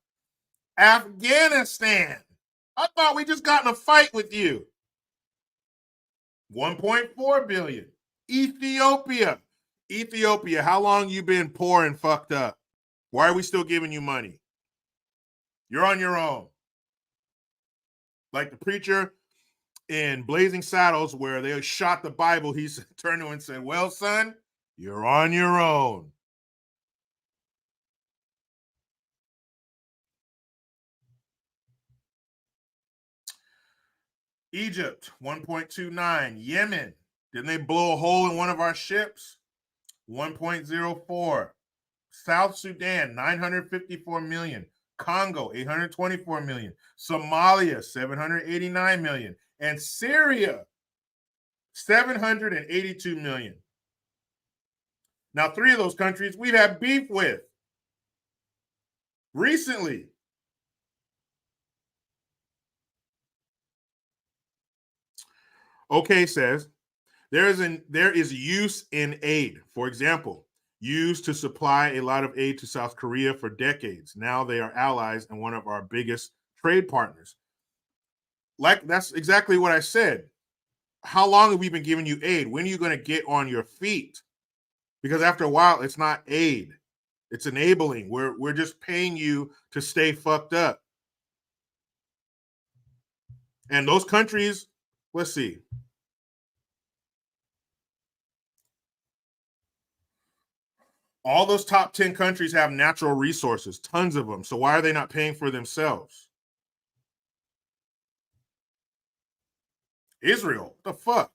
Afghanistan. I thought we just got in a fight with you. $1.4 billion. Ethiopia, how long you been poor and fucked up? Why are we still giving you money? You're on your own. Like the preacher in Blazing Saddles where they shot the Bible, he turned to him and said, well, son, you're on your own. Egypt, 1.29. Yemen, didn't they blow a hole in one of our ships? 1.04. South Sudan, 954 million. Congo, 824 million. Somalia, 789 million. And Syria, 782 million. Now, 3 of those countries we've had beef with recently. Okay says, there is use in aid. For example, used to supply a lot of aid to South Korea for decades. Now they are allies and one of our biggest trade partners. Like, that's exactly what I said. How long have we been giving you aid? When are you going to get on your feet? Because after a while, it's not aid. It's enabling. We're just paying you to stay fucked up. And those countries, let's see. All those top 10 countries have natural resources, tons of them. So why are they not paying for themselves? Israel, what the fuck?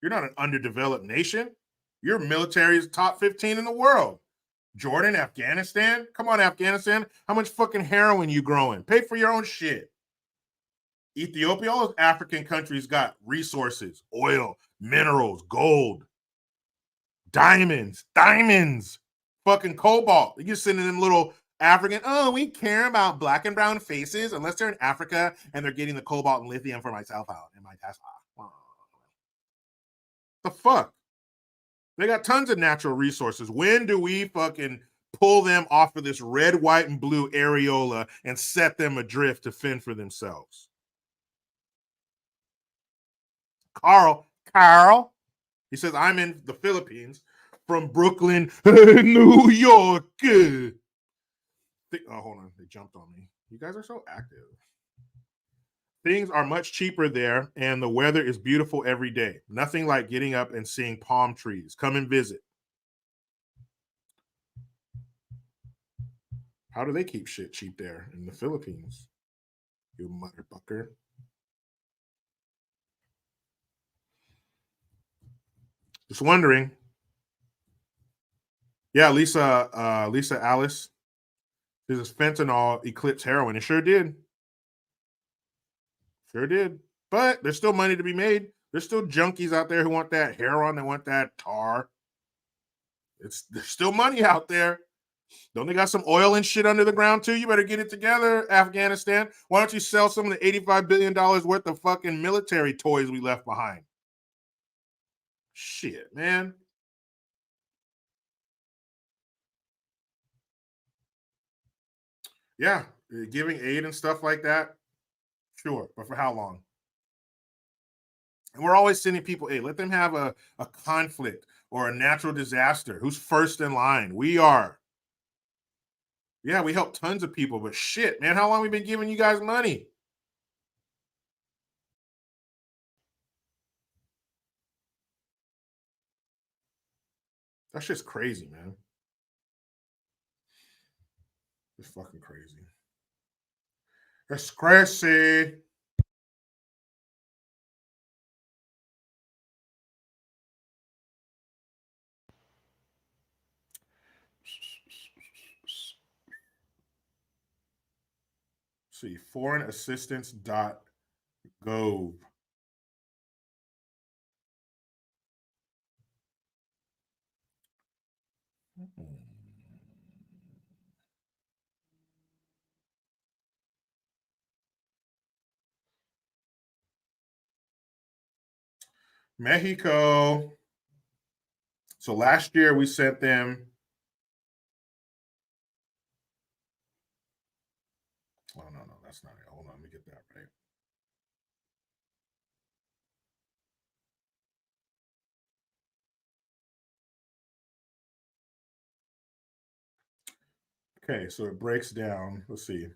You're not an underdeveloped nation. Your military is top 15 in the world. Jordan, Afghanistan? Come on, Afghanistan. How much fucking heroin you growing? Pay for your own shit. Ethiopia, all those African countries got resources, oil, minerals, gold, diamonds, fucking cobalt. You're sending them little African, oh, we care about black and brown faces unless they're in Africa and they're getting the cobalt and lithium for my cell phone and my Tesla. Oh. The fuck? They got tons of natural resources. When do we fucking pull them off of this red, white, and blue areola and set them adrift to fend for themselves. Carl, he says, I'm in the Philippines from Brooklyn, New York. Oh, hold on. They jumped on me. You guys are so active. Things are much cheaper there, and the weather is beautiful every day. Nothing like getting up and seeing palm trees. Come and visit. How do they keep shit cheap there in the Philippines? You motherfucker. Just wondering. Yeah, Lisa Alice. This is fentanyl eclipse heroin. It sure did. Sure did. But there's still money to be made. There's still junkies out there who want that heroin, they want that tar. There's still money out there. Don't they got some oil and shit under the ground too? You better get it together, Afghanistan. Why don't you sell some of the $85 billion worth of fucking military toys we left behind? Shit, man. Yeah, giving aid and stuff like that. Sure, but for how long? And we're always sending people, hey, let them have a conflict or a natural disaster. Who's first in line? We are. Yeah, we help tons of people, but shit, man, how long have we been giving you guys money? That's just crazy, man. It's fucking crazy. It's crazy. See, foreignassistance.gov. Mexico. So last year we sent them. Oh, no, that's not it. Hold on, let me get that right. Okay, so it breaks down. Let's see.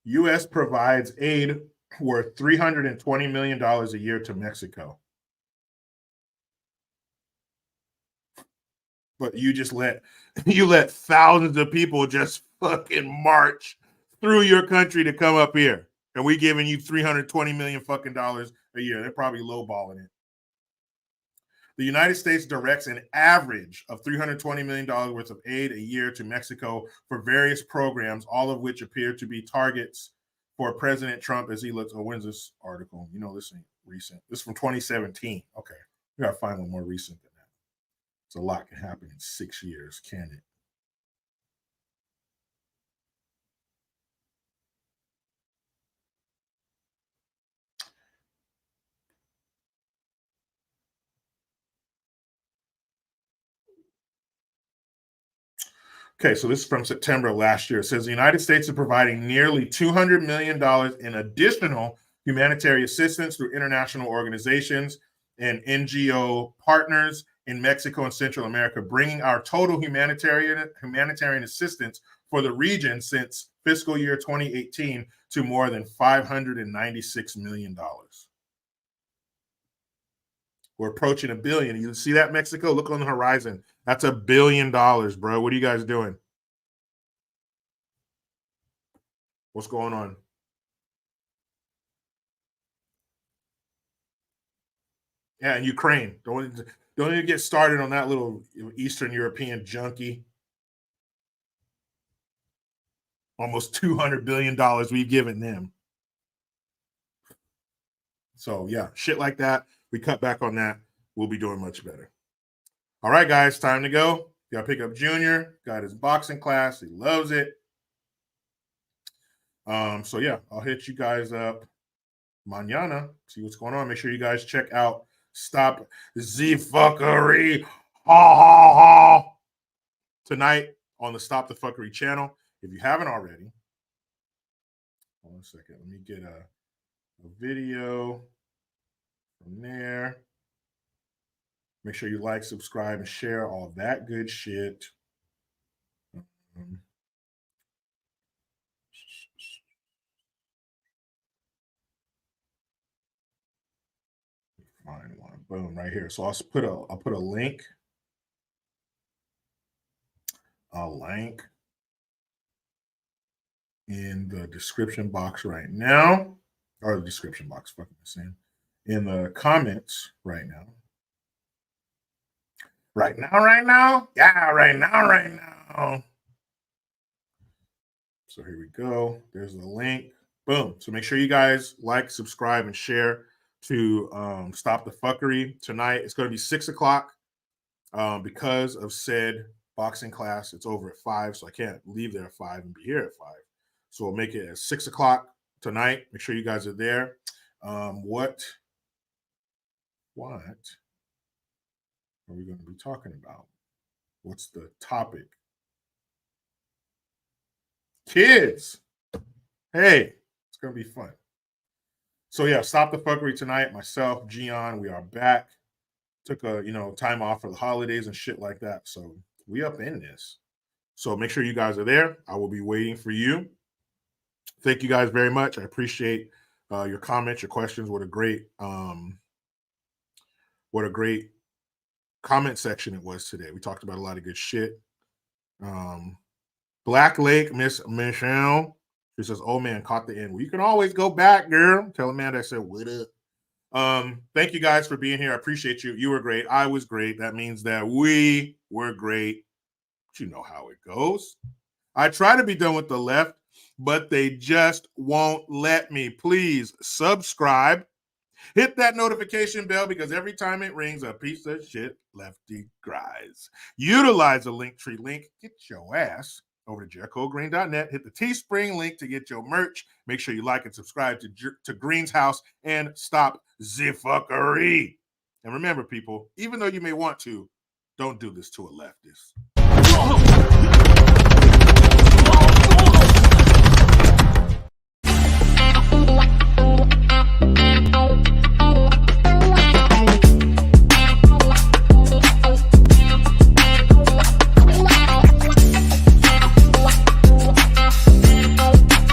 U.S. provides aid worth $320 million a year to Mexico. But you let thousands of people just fucking march through your country to come up here. And we giving you $320 million fucking dollars a year. They're probably lowballing it. The United States directs an average of $320 million worth of aid a year to Mexico for various programs, all of which appear to be targets for President Trump as he looks. Oh, when's this article? You know, this ain't recent. This is from 2017. Okay. We got to find one more recent than that. So a lot can happen in 6 years, can it? Okay, so this is from September of last year. It says the United States is providing nearly $200 million in additional humanitarian assistance through international organizations and NGO partners in Mexico and Central America, bringing our total humanitarian assistance for the region since fiscal year 2018 to more than $596 million. We're approaching $1 billion. You see that, Mexico? Look on the horizon. That's $1 billion, bro. What are you guys doing? What's going on? Yeah, and Ukraine. Don't even get started on that little Eastern European junkie. Almost $200 billion we've given them. So yeah, shit like that. We cut back on that. We'll be doing much better. All right, guys, time to go. Got to pick up Junior. Got his boxing class. He loves it. So yeah, I'll hit you guys up mañana, see what's going on. Make sure you guys check out Stop the Fuckery tonight on the Stop the Fuckery channel. If you haven't already, hold on a second. Let me get a video from there. Make sure you like, subscribe, and share all that good shit. Find one. Boom, right here. So I'll put a link. A link in the description box right now, or the description box, fucking saying, in the comments right now. Right now? Yeah, right now. So here we go. There's the link. Boom. So make sure you guys like, subscribe, and share to Stop the Fuckery tonight. It's going to be 6 o'clock because of said boxing class. It's over at 5, so I can't leave there at 5 and be here at 5. So we'll make it at 6 o'clock tonight. Make sure you guys are there. What are we going to be talking about? What's the topic? Kids. Hey, it's going to be fun. So yeah, Stop the Fuckery tonight. Myself, Gian, we are back. Took a time off for the holidays and shit like that. So we up in this. So make sure you guys are there. I will be waiting for you. Thank you guys very much. I appreciate your comments, your questions. What a great comment section it was today. We talked about a lot of good shit. Black Lake, Miss Michelle, she says, "Oh man, caught the end." Well, you can always go back, girl. Tell Amanda I said, "What up?" Thank you guys for being here. I appreciate you. You were great. I was great. That means that we were great. But you know how it goes. I try to be done with the left, but they just won't let me. Please subscribe. Hit that notification bell because every time it rings, a piece of shit lefty cries. Utilize the Linktree link. Get your ass over to JerichoGreen.net. Hit the Teespring link to get your merch. Make sure you like and subscribe to Green's House and Stop the Fuckery. And remember, people, even though you may want to, don't do this to a leftist.